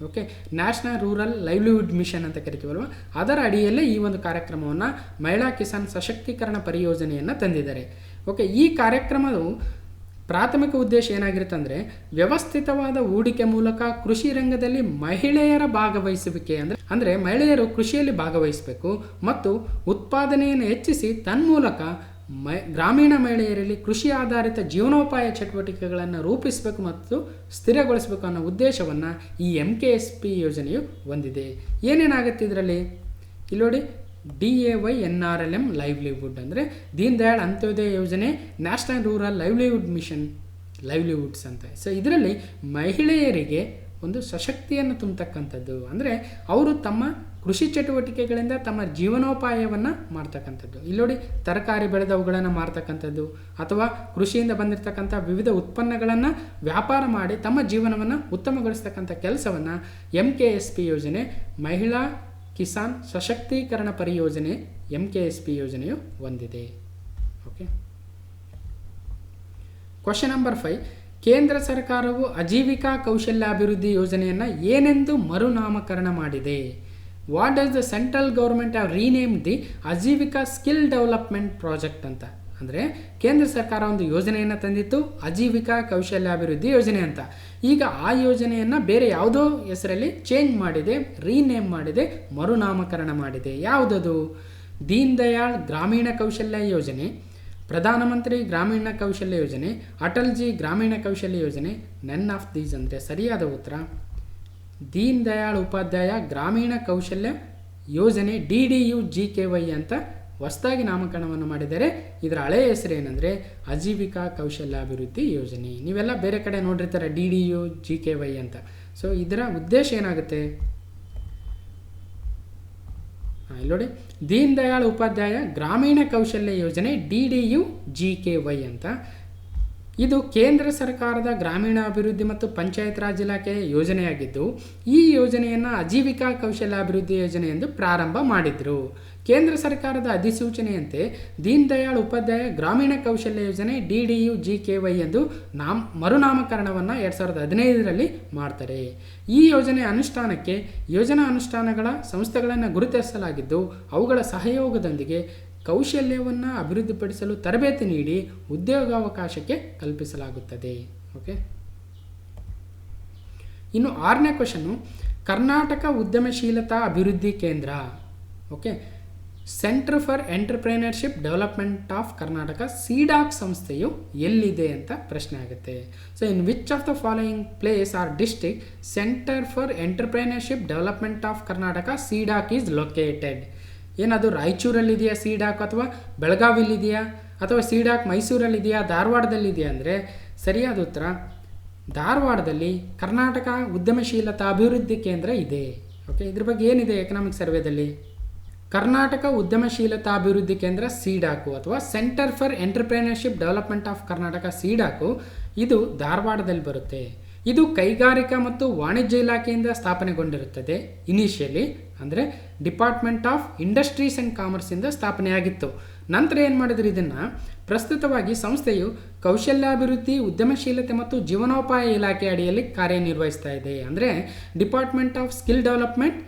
Okay, national rural livelihood mission ಅಂತ ಕರಿತೀವಲ್ವ, ಅದರ ಅಡಿಯಲ್ಲೇ ಈ ಒಂದು ಕಾರ್ಯಕ್ರಮವನ್ನು ಮಹಿಳಾ ಕಿಸಾನ್ ಸಶಕ್ತೀಕರಣ ಪರಿಯೋಜನೆಯನ್ನು ತಂದಿದ್ದಾರೆ. ಓಕೆ, ಈ ಕಾರ್ಯಕ್ರಮವು ಪ್ರಾಥಮಿಕ ಉದ್ದೇಶ ಏನಾಗಿರುತ್ತೆ ಅಂದರೆ ವ್ಯವಸ್ಥಿತವಾದ ಹೂಡಿಕೆ ಮೂಲಕ ಕೃಷಿ ರಂಗದಲ್ಲಿ ಮಹಿಳೆಯರ ಭಾಗವಹಿಸುವಿಕೆ ಅಂದರೆ ಮಹಿಳೆಯರು ಕೃಷಿಯಲ್ಲಿ ಭಾಗವಹಿಸಬೇಕು ಮತ್ತು ಉತ್ಪಾದನೆಯನ್ನು ಹೆಚ್ಚಿಸಿ ತನ್ಮೂಲಕ ಗ್ರಾಮೀಣ ಮಹಿಳೆಯರಲ್ಲಿ ಕೃಷಿ ಆಧಾರಿತ ಜೀವನೋಪಾಯ ಚಟುವಟಿಕೆಗಳನ್ನು ರೂಪಿಸಬೇಕು ಮತ್ತು ಸ್ಥಿರಗೊಳಿಸಬೇಕು ಅನ್ನೋ ಉದ್ದೇಶವನ್ನು ಈ MKSP ಯೋಜನೆಯು ಹೊಂದಿದೆ. ಏನೇನಾಗುತ್ತೆ ಇದರಲ್ಲಿ? ಇಲ್ಲಿ ನೋಡಿ, DAYNRLM ಲೈವ್ಲಿಹುಡ್ ಅಂದರೆ ದೀನ್ ದಯಾಳ್ ಅಂತ್ಯೋದಯ ಯೋಜನೆ, national rural livelihood mission livelihoods ಅಂತ. ಸೊ ಇದರಲ್ಲಿ ಮಹಿಳೆಯರಿಗೆ ಒಂದು ಸಶಕ್ತಿಯನ್ನು ತುಂಬತಕ್ಕಂಥದ್ದು, ಅಂದರೆ ಅವರು ತಮ್ಮ ಕೃಷಿ ಚಟುವಟಿಕೆಗಳಿಂದ ತಮ್ಮ ಜೀವನೋಪಾಯವನ್ನು ಮಾಡ್ತಕ್ಕಂಥದ್ದು. ಇಲ್ಲಿ ನೋಡಿ, ತರಕಾರಿ ಬೆಳೆದವುಗಳನ್ನು ಮಾರ್ತಕ್ಕಂಥದ್ದು ಅಥವಾ ಕೃಷಿಯಿಂದ ಬಂದಿರತಕ್ಕಂಥ ವಿವಿಧ ಉತ್ಪನ್ನಗಳನ್ನು ವ್ಯಾಪಾರ ಮಾಡಿ ತಮ್ಮ ಜೀವನವನ್ನು ಉತ್ತಮಗೊಳಿಸ್ತಕ್ಕಂಥ ಕೆಲಸವನ್ನು MKSP ಯೋಜನೆ, ಮಹಿಳಾ ಕಿಸಾನ್ ಸಶಕ್ತೀಕರಣ ಪರಿಯೋಜನೆ MKSP ಯೋಜನೆಯು ಹೊಂದಿದೆ. Okay, question number 5. ಕೇಂದ್ರ ಸರ್ಕಾರವು ಆಜೀವಿಕಾ ಕೌಶಲ್ಯಾಭಿವೃದ್ಧಿ ಯೋಜನೆಯನ್ನು ಏನೆಂದು ಮರುನಾಮಕರಣ ಮಾಡಿದೆ? What does the central government have rename the Aajeevika skill development project ಅಂತ. ಅಂದರೆ ಕೇಂದ್ರ ಸರ್ಕಾರ ಒಂದು ಯೋಜನೆಯನ್ನು ತಂದಿತ್ತು, ಆಜೀವಿಕಾ ಕೌಶಲ್ಯಾಭಿವೃದ್ಧಿ ಯೋಜನೆ ಅಂತ. ಈಗ ಆ ಯೋಜನೆಯನ್ನು ಬೇರೆ ಯಾವುದೋ ಹೆಸರಲ್ಲಿ ಚೇಂಜ್ ಮಾಡಿದೆ, ರೀನೇಮ್ ಮಾಡಿದೆ, ಮರುನಾಮಕರಣ ಮಾಡಿದೆ. ಯಾವುದದು? ದೀನ್ ದಯಾಳ್ ಗ್ರಾಮೀಣ ಕೌಶಲ್ಯ ಯೋಜನೆ, ಪ್ರಧಾನಮಂತ್ರಿ ಗ್ರಾಮೀಣ ಕೌಶಲ್ಯ ಯೋಜನೆ, ಅಟಲ್ಜಿ ಗ್ರಾಮೀಣ ಕೌಶಲ್ಯ ಯೋಜನೆ, ನನ್ ಆಫ್ ದೀಸ್ ಅಂದರೆ ಸರಿಯಾದ ಉತ್ತರ ದೀನ್ ದಯಾಳ್ ಉಪಾಧ್ಯಾಯ ಗ್ರಾಮೀಣ ಕೌಶಲ್ಯ ಯೋಜನೆ DDU-GKY ಅಂತ ಹೊಸದಾಗಿ ನಾಮಕರಣವನ್ನು ಮಾಡಿದ್ದಾರೆ. ಇದರ ಹಳೆಯ ಹೆಸರು ಏನಂದರೆ ಆಜೀವಿಕಾ ಕೌಶಲ್ಯಾಭಿವೃದ್ಧಿ ಯೋಜನೆ. ನೀವೆಲ್ಲ ಬೇರೆ ಕಡೆ ನೋಡಿರ್ತಾರೆ DDU-GKY ಅಂತ. ಸೊ ಇದರ ಉದ್ದೇಶ ಏನಾಗುತ್ತೆ? ಇಲ್ಲಿ ನೋಡಿ, ದೀನ್ ದಯಾಳ್ ಉಪಾಧ್ಯಾಯ ಗ್ರಾಮೀಣ ಕೌಶಲ್ಯ ಯೋಜನೆ DDU-GKY ಅಂತ. ಇದು ಕೇಂದ್ರ ಸರ್ಕಾರದ ಗ್ರಾಮೀಣಾಭಿವೃದ್ಧಿ ಮತ್ತು ಪಂಚಾಯತ್ ರಾಜ್ ಇಲಾಖೆಯ ಯೋಜನೆಯಾಗಿದ್ದು, ಈ ಯೋಜನೆಯನ್ನು ಆಜೀವಿಕಾ ಕೌಶಲ್ಯಾಭಿವೃದ್ಧಿ ಯೋಜನೆ ಎಂದು ಪ್ರಾರಂಭ ಮಾಡಿದರು. ಕೇಂದ್ರ ಸರ್ಕಾರದ ಅಧಿಸೂಚನೆಯಂತೆ ದೀನ್ ದಯಾಳ್ ಉಪಾಧ್ಯಾಯ ಗ್ರಾಮೀಣ ಕೌಶಲ್ಯ ಯೋಜನೆ DDU-GKY ಎಂದು ಮರುನಾಮಕರಣವನ್ನು 2015ರಲ್ಲಿ ಮಾಡ್ತಾರೆ. ಈ ಯೋಜನೆ ಅನುಷ್ಠಾನಕ್ಕೆ ಯೋಜನಾ ಅನುಷ್ಠಾನಗಳ ಸಂಸ್ಥೆಗಳನ್ನು ಗುರುತಿಸಲಾಗಿದ್ದು, ಅವುಗಳ ಸಹಯೋಗದೊಂದಿಗೆ ಕೌಶಲ್ಯವನ್ನು ಅಭಿವೃದ್ಧಿಪಡಿಸಲು ತರಬೇತಿ ನೀಡಿ ಉದ್ಯೋಗಾವಕಾಶಕ್ಕೆ ಕಲ್ಪಿಸಲಾಗುತ್ತದೆ. ಓಕೆ, ಇನ್ನು 6ನೇ ಕ್ವಶನ್ನು, ಕರ್ನಾಟಕ ಉದ್ಯಮಶೀಲತಾ ಅಭಿವೃದ್ಧಿ ಕೇಂದ್ರ, okay, centre for entrepreneurship development of Karnataka CDAC ಸಂಸ್ಥೆಯು ಎಲ್ಲಿದೆ ಅಂತ ಪ್ರಶ್ನೆ ಆಗುತ್ತೆ. So in which of the following place are district centre for entrepreneurship development of Karnataka CDAC is located? ಏನದು ರಾಯಚೂರಲ್ಲಿದೆಯಾ CDAC, ಅಥವಾ ಬೆಳಗಾವಿಲಿದೆಯಾ, ಅಥವಾ CDAC ಮೈಸೂರಲ್ಲಿದೆಯಾ, ಧಾರವಾಡದಲ್ಲಿದೆಯಾ ಅಂದರೆ ಸರಿಯಾದ ಉತ್ತರ ಧಾರವಾಡದಲ್ಲಿ ಕರ್ನಾಟಕ ಉದ್ಯಮಶೀಲತಾ ಅಭಿವೃದ್ಧಿ ಕೇಂದ್ರ ಇದೆ. ಓಕೆ, ಇದ್ರ ಬಗ್ಗೆ ಏನಿದೆ ಎಕನಾಮಿಕ್ ಸರ್ವೇದಲ್ಲಿ? ಕರ್ನಾಟಕ ಉದ್ಯಮಶೀಲತಾ ಅಭಿವೃದ್ಧಿ ಕೇಂದ್ರ CDAC ಅಥವಾ centre for entrepreneurship development of Karnataka CDAC ಇದು ಧಾರವಾಡದಲ್ಲಿ ಬರುತ್ತೆ. ಇದು ಕೈಗಾರಿಕಾ ಮತ್ತು ವಾಣಿಜ್ಯ ಇಲಾಖೆಯಿಂದ ಸ್ಥಾಪನೆಗೊಂಡಿರುತ್ತದೆ. ಇನಿಷಿಯಲಿ ಅಂದರೆ ಡಿಪಾರ್ಟ್ಮೆಂಟ್ ಆಫ್ ಇಂಡಸ್ಟ್ರೀಸ್ ಆ್ಯಂಡ್ ಕಾಮರ್ಸಿಂದ ಸ್ಥಾಪನೆಯಾಗಿತ್ತು. ನಂತರ ಏನು ಮಾಡಿದ್ರು, ಇದನ್ನು ಪ್ರಸ್ತುತವಾಗಿ ಸಂಸ್ಥೆಯು ಕೌಶಲ್ಯಾಭಿವೃದ್ಧಿ, ಉದ್ಯಮಶೀಲತೆ ಮತ್ತು ಜೀವನೋಪಾಯ ಇಲಾಖೆ ಅಡಿಯಲ್ಲಿ ಕಾರ್ಯನಿರ್ವಹಿಸ್ತಾ ಇದೆ. ಅಂದರೆ department of skill development,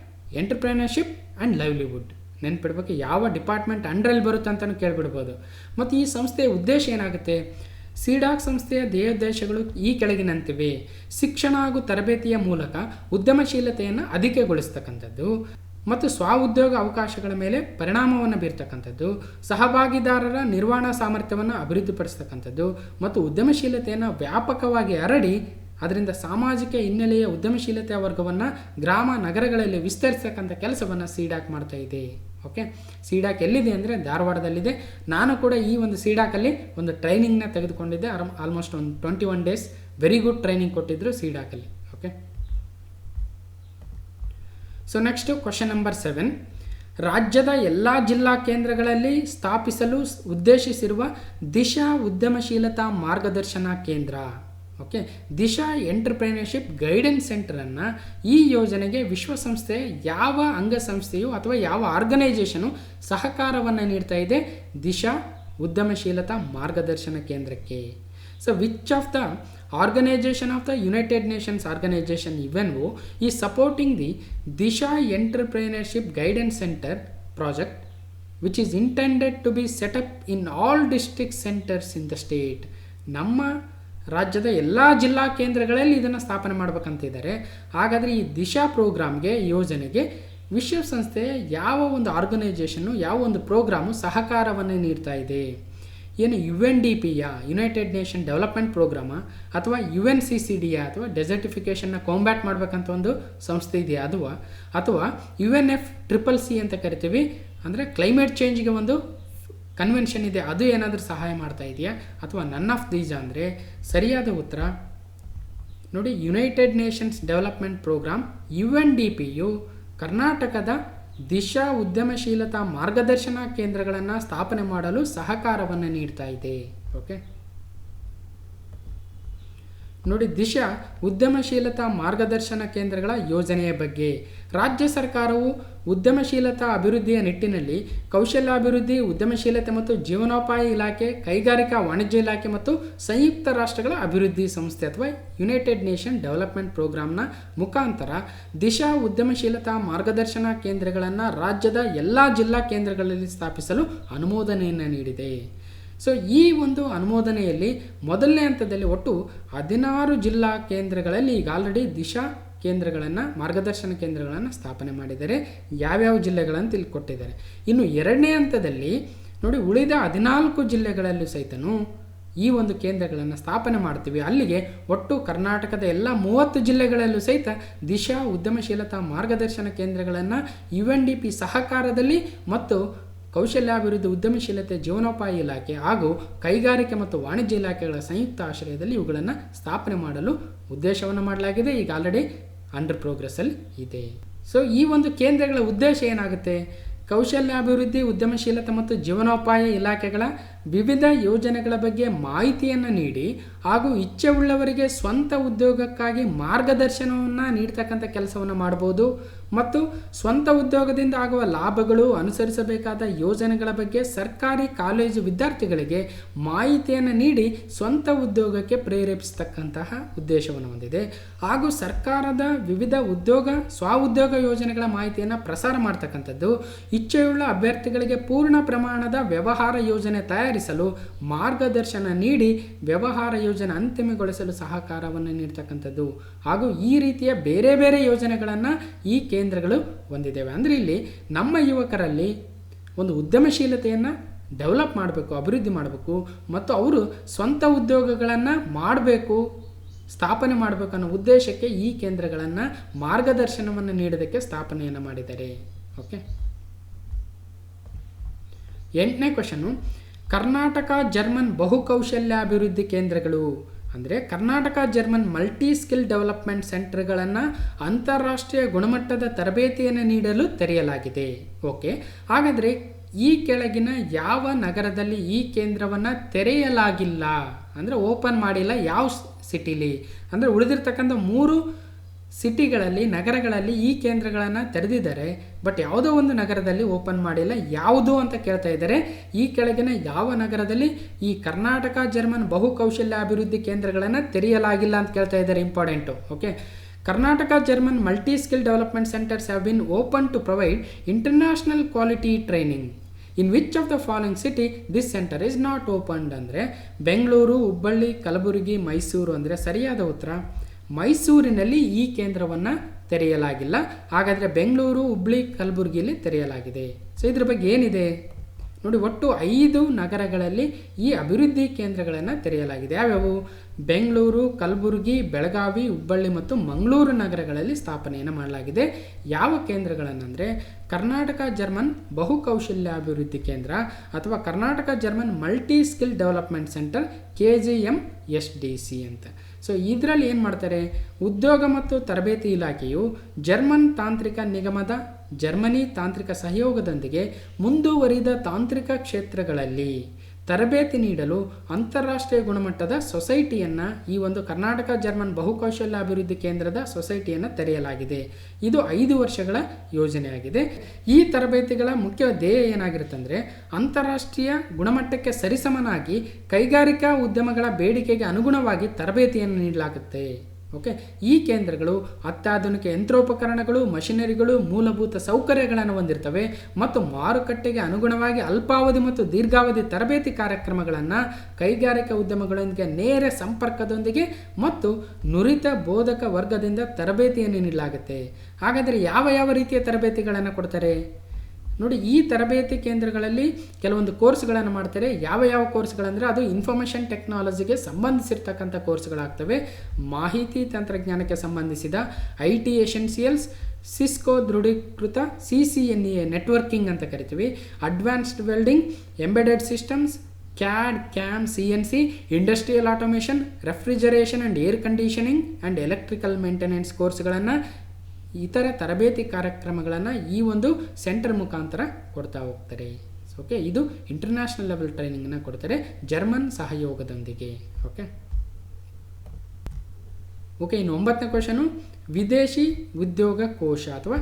entrepreneurship and livelihood. ನೆನ್ಪಿಡ್ಬೇಕು, ಯಾವ ಡಿಪಾರ್ಟ್ಮೆಂಟ್ ಅಂಡರಲ್ಲಿ ಬರುತ್ತೆ ಅಂತಲೂ ಕೇಳಿಬಿಡ್ಬೋದು. ಮತ್ತು ಈ ಸಂಸ್ಥೆಯ ಉದ್ದೇಶ ಏನಾಗುತ್ತೆ? CDAC ಸಂಸ್ಥೆಯ ಧ್ಯೇಯೋದ್ದೇಶಗಳು ಈ ಕೆಳಗಿನಂತಿವೆ: ಶಿಕ್ಷಣ ಹಾಗೂ ತರಬೇತಿಯ ಮೂಲಕ ಉದ್ಯಮಶೀಲತೆಯನ್ನು ಅಧಿಕಗೊಳಿಸ್ತಕ್ಕಂಥದ್ದು ಮತ್ತು ಸ್ವ-ಉದ್ಯೋಗ ಅವಕಾಶಗಳ ಮೇಲೆ ಪರಿಣಾಮವನ್ನು ಬೀರ್ತಕ್ಕಂಥದ್ದು, ಸಹಭಾಗಿದಾರರ ನಿರ್ವಹಣಾ ಸಾಮರ್ಥ್ಯವನ್ನು ಅಭಿವೃದ್ಧಿಪಡಿಸ್ತಕ್ಕಂಥದ್ದು ಮತ್ತು ಉದ್ಯಮಶೀಲತೆಯನ್ನು ವ್ಯಾಪಕವಾಗಿ ಹರಡಿ ಅದರಿಂದ ಸಾಮಾಜಿಕ ಹಿನ್ನೆಲೆಯ ಉದ್ಯಮಶೀಲತೆಯ ವರ್ಗವನ್ನು ಗ್ರಾಮ ನಗರಗಳಲ್ಲಿ ವಿಸ್ತರಿಸ್ತಕ್ಕಂಥ ಕೆಲಸವನ್ನು CDAC ಮಾಡ್ತಾ ಇದೆ. ಓಕೆ, CDAC ಎಲ್ಲಿದೆ ಅಂದರೆ ಧಾರವಾಡದಲ್ಲಿದೆ. ನಾನು ಕೂಡ ಈ ಒಂದು CDACಲ್ಲಿ ಒಂದು ಟ್ರೈನಿಂಗ್ನ ತೆಗೆದುಕೊಂಡಿದ್ದೆ. ಆಲ್ಮೋಸ್ಟ್ ಒಂದು 21 ಡೇಸ್ ವೆರಿ ಗುಡ್ ಟ್ರೈನಿಂಗ್ ಕೊಟ್ಟಿದ್ದರು CDACಲ್ಲಿ. Okay, so next question number 7. ರಾಜ್ಯದ ಎಲ್ಲ ಜಿಲ್ಲಾ ಕೇಂದ್ರಗಳಲ್ಲಿ ಸ್ಥಾಪಿಸಲು ಉದ್ದೇಶಿಸಿರುವ ದಿಶಾ ಉದ್ಯಮಶೀಲತಾ ಮಾರ್ಗದರ್ಶನ ಕೇಂದ್ರ, ಓಕೆ, ದಿಶಾ ಎಂಟರ್ಪ್ರಿನರ್ಶಿಪ್ ಗೈಡೆನ್ಸ್ ಸೆಂಟರನ್ನು ಈ ಯೋಜನೆಗೆ ವಿಶ್ವಸಂಸ್ಥೆಯ ಯಾವ ಅಂಗಸಂಸ್ಥೆಯು ಅಥವಾ ಯಾವ ಆರ್ಗನೈಜೇಷನು ಸಹಕಾರವನ್ನು ನೀಡ್ತಾ ಇದೆ? ದಿಶಾ ಉದ್ಯಮಶೀಲತಾ ಮಾರ್ಗದರ್ಶನ ಕೇಂದ್ರಕ್ಕೆ. So which of the organisation of the United Nations organisation UNO is supporting the Disha entrepreneurship guidance centre project which is intended to be set up in all district centres in the state. ನಮ್ಮ ರಾಜ್ಯದ ಎಲ್ಲ ಜಿಲ್ಲಾ ಕೇಂದ್ರಗಳಲ್ಲಿ ಇದನ್ನು ಸ್ಥಾಪನೆ ಮಾಡಬೇಕಂತಿದ್ದಾರೆ. ಹಾಗಾದರೆ ಈ ದಿಶಾ ಪ್ರೋಗ್ರಾಮ್ಗೆ, ಯೋಜನೆಗೆ ವಿಶ್ವಸಂಸ್ಥೆಯ ಯಾವ ಒಂದು ಆರ್ಗನೈಜೇಷನ್ನು, ಯಾವ ಒಂದು ಪ್ರೋಗ್ರಾಮು ಸಹಕಾರವನ್ನು ನೀಡ್ತಾ ಇದೆ? ಏನು UNDPಯ ಯುನೈಟೆಡ್ ನೇಷನ್ ಡೆವಲಪ್ಮೆಂಟ್ ಪ್ರೋಗ್ರಾಮ ಅಥವಾ UNCCDಯ ಅಥವಾ ಡೆಸರ್ಟಿಫಿಕೇಷನ್ನ ಕಾಂಬ್ಯಾಟ್ ಮಾಡಬೇಕಂತ ಒಂದು ಸಂಸ್ಥೆ ಇದೆಯಾ ಅಥವಾ UNFCCC ಅಂತ ಕರಿತೀವಿ, ಅಂದರೆ ಕ್ಲೈಮೇಟ್ ಚೇಂಜ್ಗೆ ಒಂದು ಕನ್ವೆನ್ಷನ್ ಇದೆ, ಅದು ಏನಾದರೂ ಸಹಾಯ ಮಾಡ್ತಾ ಇದೆಯಾ, ಅಥವಾ ನನ್ ಆಫ್ ದೀಸ್ ಅಂದರೆ ಸರಿಯಾದ ಉತ್ತರ ನೋಡಿ. ಯುನೈಟೆಡ್ ನೇಷನ್ಸ್ ಡೆವಲಪ್ಮೆಂಟ್ ಪ್ರೋಗ್ರಾಮ್ UNDPಯು ಕರ್ನಾಟಕದ ದಿಶಾ ಉದ್ಯಮಶೀಲತಾ ಮಾರ್ಗದರ್ಶನ ಕೇಂದ್ರಗಳನ್ನು ಸ್ಥಾಪನೆ ಮಾಡಲು ಸಹಕಾರವನ್ನು ನೀಡ್ತಾ ಇದೆ. ಓಕೆ ನೋಡಿ, ದಿಶಾ ಉದ್ಯಮಶೀಲತಾ ಮಾರ್ಗದರ್ಶನ ಕೇಂದ್ರಗಳ ಯೋಜನೆಯ ಬಗ್ಗೆ ರಾಜ್ಯ ಸರ್ಕಾರವು ಉದ್ಯಮಶೀಲತಾ ಅಭಿವೃದ್ಧಿಯ ನಿಟ್ಟಿನಲ್ಲಿ ಕೌಶಲ್ಯಾಭಿವೃದ್ಧಿ, ಉದ್ಯಮಶೀಲತೆ ಮತ್ತು ಜೀವನೋಪಾಯ ಇಲಾಖೆ, ಕೈಗಾರಿಕಾ ವಾಣಿಜ್ಯ ಇಲಾಖೆ ಮತ್ತು ಸಂಯುಕ್ತ ರಾಷ್ಟ್ರಗಳ ಅಭಿವೃದ್ಧಿ ಸಂಸ್ಥೆ ಅಥವಾ ಯುನೈಟೆಡ್ ನೇಷನ್ ಡೆವಲಪ್ಮೆಂಟ್ ಪ್ರೋಗ್ರಾಂನ ಮುಖಾಂತರ ದಿಶಾ ಉದ್ಯಮಶೀಲತಾ ಮಾರ್ಗದರ್ಶನ ಕೇಂದ್ರಗಳನ್ನು ರಾಜ್ಯದ ಎಲ್ಲ ಜಿಲ್ಲಾ ಕೇಂದ್ರಗಳಲ್ಲಿ ಸ್ಥಾಪಿಸಲು ಅನುಮೋದನೆಯನ್ನು ನೀಡಿದೆ. ಸೊ ಈ ಒಂದು ಅನುಮೋದನೆಯಲ್ಲಿ ಮೊದಲನೇ ಹಂತದಲ್ಲಿ ಒಟ್ಟು 16 ಜಿಲ್ಲಾ ಕೇಂದ್ರಗಳಲ್ಲಿ ಈಗ ಆಲ್ರೆಡಿ ದಿಶಾ ಕೇಂದ್ರಗಳನ್ನು, ಮಾರ್ಗದರ್ಶನ ಕೇಂದ್ರಗಳನ್ನು ಸ್ಥಾಪನೆ ಮಾಡಿದ್ದಾರೆ. ಯಾವ್ಯಾವ ಜಿಲ್ಲೆಗಳನ್ನು ತಿಳ್ಕೊಟ್ಟಿದ್ದಾರೆ. ಇನ್ನು ಎರಡನೇ ಹಂತದಲ್ಲಿ ನೋಡಿ, ಉಳಿದ 14 ಜಿಲ್ಲೆಗಳಲ್ಲೂ ಸಹಿತನೂ ಈ ಒಂದು ಕೇಂದ್ರಗಳನ್ನು ಸ್ಥಾಪನೆ ಮಾಡ್ತೀವಿ. ಅಲ್ಲಿಗೆ ಒಟ್ಟು ಕರ್ನಾಟಕದ ಎಲ್ಲ 30 ಜಿಲ್ಲೆಗಳಲ್ಲೂ ಸಹಿತ ದಿಶಾ ಉದ್ಯಮಶೀಲತಾ ಮಾರ್ಗದರ್ಶನ ಕೇಂದ್ರಗಳನ್ನು UNDP ಸಹಕಾರದಲ್ಲಿ ಮತ್ತು ಕೌಶಲ್ಯಾಭಿವೃದ್ಧಿ, ಉದ್ಯಮಶೀಲತೆ, ಜೀವನೋಪಾಯ ಇಲಾಖೆ ಹಾಗೂ ಕೈಗಾರಿಕೆ ಮತ್ತು ವಾಣಿಜ್ಯ ಇಲಾಖೆಗಳ ಸಂಯುಕ್ತ ಆಶ್ರಯದಲ್ಲಿ ಇವುಗಳನ್ನು ಸ್ಥಾಪನೆ ಮಾಡಲು ಉದ್ದೇಶವನ್ನು ಮಾಡಲಾಗಿದೆ. ಈಗ ಆಲ್ರೆಡಿ ಅಂಡರ್ ಪ್ರೋಗ್ರೆಸ್ಸಲ್ಲಿ ಇದೆ. ಸೊ ಈ ಒಂದು ಕೇಂದ್ರಗಳ ಉದ್ದೇಶ ಏನಾಗುತ್ತೆ? ಕೌಶಲ್ಯಾಭಿವೃದ್ಧಿ, ಉದ್ಯಮಶೀಲತೆ ಮತ್ತು ಜೀವನೋಪಾಯ ಇಲಾಖೆಗಳ ವಿವಿಧ ಯೋಜನೆಗಳ ಬಗ್ಗೆ ಮಾಹಿತಿಯನ್ನು ನೀಡಿ ಹಾಗೂ ಇಚ್ಛೆ ಉಳ್ಳವರಿಗೆ ಸ್ವಂತ ಉದ್ಯೋಗಕ್ಕಾಗಿ ಮಾರ್ಗದರ್ಶನವನ್ನು ನೀಡ್ತಕ್ಕಂಥ ಕೆಲಸವನ್ನು ಮಾಡ್ಬೋದು ಮತ್ತು ಸ್ವಂತ ಉದ್ಯೋಗದಿಂದ ಆಗುವ ಲಾಭಗಳು, ಅನುಸರಿಸಬೇಕಾದ ಯೋಜನೆಗಳ ಬಗ್ಗೆ ಸರ್ಕಾರಿ ಕಾಲೇಜು ವಿದ್ಯಾರ್ಥಿಗಳಿಗೆ ಮಾಹಿತಿಯನ್ನು ನೀಡಿ ಸ್ವಂತ ಉದ್ಯೋಗಕ್ಕೆ ಪ್ರೇರೇಪಿಸತಕ್ಕಂತಹ ಉದ್ದೇಶವನ್ನು ಹೊಂದಿದೆ. ಹಾಗೂ ಸರ್ಕಾರದ ವಿವಿಧ ಸ್ವ-ಉದ್ಯೋಗ ಯೋಜನೆಗಳ ಮಾಹಿತಿಯನ್ನು ಪ್ರಸಾರ ಮಾಡ್ತಕ್ಕಂಥದ್ದು, ಇಚ್ಛೆಯುಳ್ಳ ಅಭ್ಯರ್ಥಿಗಳಿಗೆ ಪೂರ್ಣ ಪ್ರಮಾಣದ ವ್ಯವಹಾರ ಯೋಜನೆ ತಯಾರಿಸಲು ಮಾರ್ಗದರ್ಶನ ನೀಡಿ ವ್ಯವಹಾರ ಯೋಜನೆ ಅಂತಿಮಗೊಳಿಸಲು ಸಹಕಾರವನ್ನು ನೀಡ್ತಕ್ಕಂಥದ್ದು. ಹಾಗೂ ಈ ರೀತಿಯ ಬೇರೆ ಬೇರೆ ಯೋಜನೆಗಳನ್ನು ಈ ಕೇಂದ್ರಗಳು ಹೊಂದಿದ್ದೇವೆ. ಅಂದರೆ ಇಲ್ಲಿ ನಮ್ಮ ಯುವಕರಲ್ಲಿ ಒಂದು ಉದ್ಯಮಶೀಲತೆಯನ್ನು ಡೆವಲಪ್ ಮಾಡಬೇಕು, ಅಭಿವೃದ್ಧಿ ಮಾಡಬೇಕು ಮತ್ತು ಅವರು ಸ್ವಂತ ಉದ್ಯೋಗಗಳನ್ನು ಮಾಡಬೇಕು, ಸ್ಥಾಪನೆ ಮಾಡಬೇಕು ಅನ್ನೋ ಉದ್ದೇಶಕ್ಕೆ ಈ ಕೇಂದ್ರಗಳನ್ನು ಮಾರ್ಗದರ್ಶನವನ್ನು ನೀಡೋದಕ್ಕೆ ಸ್ಥಾಪನೆಯನ್ನು ಮಾಡಿದ್ದಾರೆ. ಓಕೆ, 8ನೇ ಕ್ವಶನ್ನು, ಕರ್ನಾಟಕ ಜರ್ಮನ್ ಬಹುಕೌಶಲ್ಯಾಭಿವೃದ್ಧಿ ಕೇಂದ್ರಗಳು ಅಂದರೆ Karnataka German multi skill development ಸೆಂಟರ್ಗಳನ್ನು ಅಂತಾರಾಷ್ಟ್ರೀಯ ಗುಣಮಟ್ಟದ ತರಬೇತಿಯನ್ನು ನೀಡಲು ತೆರೆಯಲಾಗಿದೆ. ಓಕೆ, ಹಾಗಾದರೆ ಈ ಕೆಳಗಿನ ಯಾವ ನಗರದಲ್ಲಿ ಈ ಕೇಂದ್ರವನ್ನು ತೆರೆಯಲಾಗಿಲ್ಲ ಅಂದರೆ ಓಪನ್ ಮಾಡಿಲ್ಲ? ಯಾವ ಸಿಟಿಲಿ ಅಂದರೆ ಉಳಿದಿರ್ತಕ್ಕಂಥ 3 ಸಿಟಿಗಳಲ್ಲಿ, ನಗರಗಳಲ್ಲಿ ಈ ಕೇಂದ್ರಗಳನ್ನು ತೆರೆದಿದ್ದಾರೆ, ಬಟ್ ಯಾವುದೋ ಒಂದು ನಗರದಲ್ಲಿ ಓಪನ್ ಮಾಡಿಲ್ಲ. ಯಾವುದು ಅಂತ ಕೇಳ್ತಾ ಇದ್ದಾರೆ. ಈ ಕೆಳಗಿನ ಯಾವ ನಗರದಲ್ಲಿ ಈ ಕರ್ನಾಟಕ ಜರ್ಮನ್ ಬಹುಕೌಶಲ್ಯ ಅಭಿವೃದ್ಧಿ ಕೇಂದ್ರಗಳನ್ನು ತೆರೆಯಲಾಗಿಲ್ಲ ಅಂತ ಕೇಳ್ತಾ ಇದ್ದಾರೆ. Important. Okay, Karnataka German multi skill development centres have been open to provide international quality training in which of the following city this centre is not opened ಅಂದರೆ ಬೆಂಗಳೂರು, ಹುಬ್ಬಳ್ಳಿ, ಕಲಬುರಗಿ, ಮೈಸೂರು. ಅಂದರೆ ಸರಿಯಾದ ಉತ್ತರ ಮೈಸೂರಿನಲ್ಲಿ ಈ ಕೇಂದ್ರವನ್ನು ತೆರೆಯಲಾಗಿಲ್ಲ. ಹಾಗಾದರೆ ಬೆಂಗಳೂರು, ಹುಬ್ಬಳ್ಳಿ, ಕಲಬುರಗಿಯಲ್ಲಿ ತೆರೆಯಲಾಗಿದೆ. ಸೊ ಇದ್ರ ಬಗ್ಗೆ ಏನಿದೆ ನೋಡಿ, ಒಟ್ಟು 5 ನಗರಗಳಲ್ಲಿ ಈ ಅಭಿವೃದ್ಧಿ ಕೇಂದ್ರಗಳನ್ನು ತೆರೆಯಲಾಗಿದೆ. ಯಾವ್ಯಾವು? ಬೆಂಗಳೂರು, ಕಲಬುರಗಿ, ಬೆಳಗಾವಿ, ಹುಬ್ಬಳ್ಳಿ ಮತ್ತು ಮಂಗಳೂರು ನಗರಗಳಲ್ಲಿ ಸ್ಥಾಪನೆಯನ್ನು ಮಾಡಲಾಗಿದೆ. ಯಾವ ಕೇಂದ್ರಗಳನ್ನಂದರೆ ಕರ್ನಾಟಕ ಜರ್ಮನ್ ಬಹುಕೌಶಲ್ಯಾಭಿವೃದ್ಧಿ ಕೇಂದ್ರ ಅಥವಾ Karnataka German multi skill development centre KGMSDC ಅಂತ. ಸೊ ಇದರಲ್ಲಿ ಏನು ಮಾಡ್ತಾರೆ? ಉದ್ಯೋಗ ಮತ್ತು ತರಬೇತಿ ಇಲಾಖೆಯು ಜರ್ಮನ್ ತಾಂತ್ರಿಕ ನಿಗಮದ ಜರ್ಮನಿ ತಾಂತ್ರಿಕ ಸಹಯೋಗದೊಂದಿಗೆ ಮುಂದುವರಿದ ತಾಂತ್ರಿಕ ಕ್ಷೇತ್ರಗಳಲ್ಲಿ ತರಬೇತಿ ನೀಡಲು ಅಂತಾರಾಷ್ಟ್ರೀಯ ಗುಣಮಟ್ಟದ ಸೊಸೈಟಿಯನ್ನು, ಈ ಒಂದು ಕರ್ನಾಟಕ ಜರ್ಮನ್ ಬಹುಕೌಶಲ್ಯ ಅಭಿವೃದ್ಧಿ ಕೇಂದ್ರದ ಸೊಸೈಟಿಯನ್ನು ತೆರೆಯಲಾಗಿದೆ. ಇದು 5 ವರ್ಷಗಳ ಯೋಜನೆಯಾಗಿದೆ. ಈ ತರಬೇತಿಗಳ ಮುಖ್ಯ ಧ್ಯೇಯ ಏನಾಗಿರುತ್ತೆ ಅಂದರೆ ಅಂತಾರಾಷ್ಟ್ರೀಯ ಗುಣಮಟ್ಟಕ್ಕೆ ಸರಿಸಮನಾಗಿ ಕೈಗಾರಿಕಾ ಉದ್ಯಮಗಳ ಬೇಡಿಕೆಗೆ ಅನುಗುಣವಾಗಿ ತರಬೇತಿಯನ್ನು ನೀಡಲಾಗುತ್ತೆ. ಓಕೆ, ಈ ಕೇಂದ್ರಗಳು ಅತ್ಯಾಧುನಿಕ ಯಂತ್ರೋಪಕರಣಗಳು, ಮಷಿನರಿಗಳು, ಮೂಲಭೂತ ಸೌಕರ್ಯಗಳನ್ನು ಹೊಂದಿರ್ತವೆ ಮತ್ತು ಮಾರುಕಟ್ಟೆಗೆ ಅನುಗುಣವಾಗಿ ಅಲ್ಪಾವಧಿ ಮತ್ತು ದೀರ್ಘಾವಧಿ ತರಬೇತಿ ಕಾರ್ಯಕ್ರಮಗಳನ್ನು ಕೈಗಾರಿಕಾ ಉದ್ಯಮಗಳೊಂದಿಗೆ ನೇರ ಸಂಪರ್ಕದೊಂದಿಗೆ ಮತ್ತು ನುರಿತ ಬೋಧಕ ವರ್ಗದಿಂದ ತರಬೇತಿಯನ್ನು ನೀಡಲಾಗುತ್ತೆ. ಹಾಗಾದರೆ ಯಾವ ರೀತಿಯ ತರಬೇತಿಗಳನ್ನು ಕೊಡ್ತಾರೆ? ನೋಡಿ, ಈ ತರಬೇತಿ ಕೇಂದ್ರಗಳಲ್ಲಿ ಕೆಲವೊಂದು ಕೋರ್ಸ್ಗಳನ್ನು ಮಾಡ್ತಾರೆ. ಯಾವ ಯಾವ ಕೋರ್ಸ್ಗಳಂದರೆ ಅದು ಇನ್ಫಾರ್ಮೇಷನ್ ಟೆಕ್ನಾಲಜಿಗೆ ಸಂಬಂಧಿಸಿರ್ತಕ್ಕಂಥ ಕೋರ್ಸ್ಗಳಾಗ್ತವೆ. ಮಾಹಿತಿ ತಂತ್ರಜ್ಞಾನಕ್ಕೆ ಸಂಬಂಧಿಸಿದ IT ಎಸೆನ್ಷಿಯಲ್ಸ್, ಸಿಸ್ಕೋ ದೃಢೀಕೃತ CCNA ನೆಟ್ವರ್ಕಿಂಗ್ ಅಂತ ಕರಿತೀವಿ, advanced welding, embedded systems, CAD, CAM, CNC, industrial automation, refrigeration and air conditioning and electrical maintenance ಕೋರ್ಸ್ಗಳನ್ನು, ಇತರ ತರಬೇತಿ ಕಾರ್ಯಕ್ರಮಗಳನ್ನು ಈ ಒಂದು ಸೆಂಟರ್ ಮುಖಾಂತರ ಕೊಡ್ತಾ ಹೋಗ್ತಾರೆ. ಓಕೆ, ಇದು ಇಂಟರ್ನ್ಯಾಷನಲ್ ಲೆವೆಲ್ ಟ್ರೈನಿಂಗನ್ನು ಕೊಡ್ತಾರೆ ಜರ್ಮನ್ ಸಹಯೋಗದೊಂದಿಗೆ. ಓಕೆ, ಇನ್ನು 9ನೇ ಕ್ವಶನು, ವಿದೇಶಿ ಉದ್ಯೋಗ ಕೋಶ ಅಥವಾ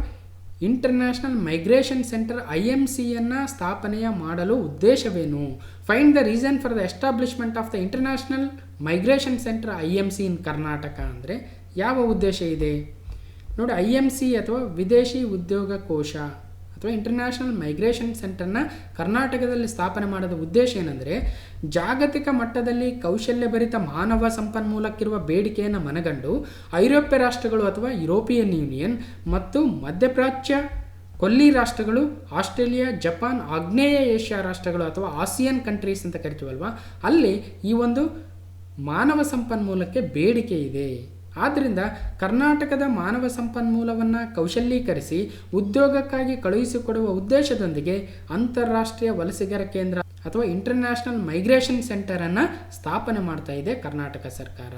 ಇಂಟರ್ನ್ಯಾಷನಲ್ ಮೈಗ್ರೇಷನ್ ಸೆಂಟರ್ IMCಯನ್ನು ಸ್ಥಾಪನೆಯ ಮಾಡಲು ಉದ್ದೇಶವೇನು? Find the reason for the establishment of the international migration centre IMC ಇನ್ ಕರ್ನಾಟಕ. ಅಂದರೆ ಯಾವ ಉದ್ದೇಶ ಇದೆ ನೋಡಿ. IMC ಅಥವಾ ವಿದೇಶಿ ಉದ್ಯೋಗ ಕೋಶ ಅಥವಾ ಇಂಟರ್ನ್ಯಾಷನಲ್ ಮೈಗ್ರೇಷನ್ ಸೆಂಟರ್ನ ಕರ್ನಾಟಕದಲ್ಲಿ ಸ್ಥಾಪನೆ ಮಾಡೋದ ಉದ್ದೇಶ ಏನಂದರೆ, ಜಾಗತಿಕ ಮಟ್ಟದಲ್ಲಿ ಕೌಶಲ್ಯಭರಿತ ಮಾನವ ಸಂಪನ್ಮೂಲಕ್ಕಿರುವ ಬೇಡಿಕೆಯನ್ನು ಮನಗಂಡು ಐರೋಪ್ಯ ರಾಷ್ಟ್ರಗಳು ಅಥವಾ ಯುರೋಪಿಯನ್ ಯೂನಿಯನ್ ಮತ್ತು ಮಧ್ಯಪ್ರಾಚ್ಯ ಕೊಲ್ಲಿ ರಾಷ್ಟ್ರಗಳು, ಆಸ್ಟ್ರೇಲಿಯಾ, ಜಪಾನ್, ಆಗ್ನೇಯ ಏಷ್ಯಾ ರಾಷ್ಟ್ರಗಳು ಅಥವಾ ಆಸಿಯನ್ ಕಂಟ್ರೀಸ್ ಅಂತ ಕರಿತೀವಲ್ವ, ಅಲ್ಲಿ ಈ ಒಂದು ಮಾನವ ಸಂಪನ್ಮೂಲಕ್ಕೆ ಬೇಡಿಕೆ ಇದೆ. ಆದ್ದರಿಂದ ಕರ್ನಾಟಕದ ಮಾನವ ಸಂಪನ್ಮೂಲವನ್ನು ಕೌಶಲ್ಯೀಕರಿಸಿ ಉದ್ಯೋಗಕ್ಕಾಗಿ ಕಳುಹಿಸಿಕೊಡುವ ಉದ್ದೇಶದೊಂದಿಗೆ ಅಂತಾರಾಷ್ಟ್ರೀಯ ವಲಸಿಗರ ಕೇಂದ್ರ ಅಥವಾ ಇಂಟರ್ನ್ಯಾಷನಲ್ ಮೈಗ್ರೇಷನ್ ಸೆಂಟರನ್ನು ಸ್ಥಾಪನೆ ಮಾಡ್ತಾ ಇದೆ ಕರ್ನಾಟಕ ಸರ್ಕಾರ.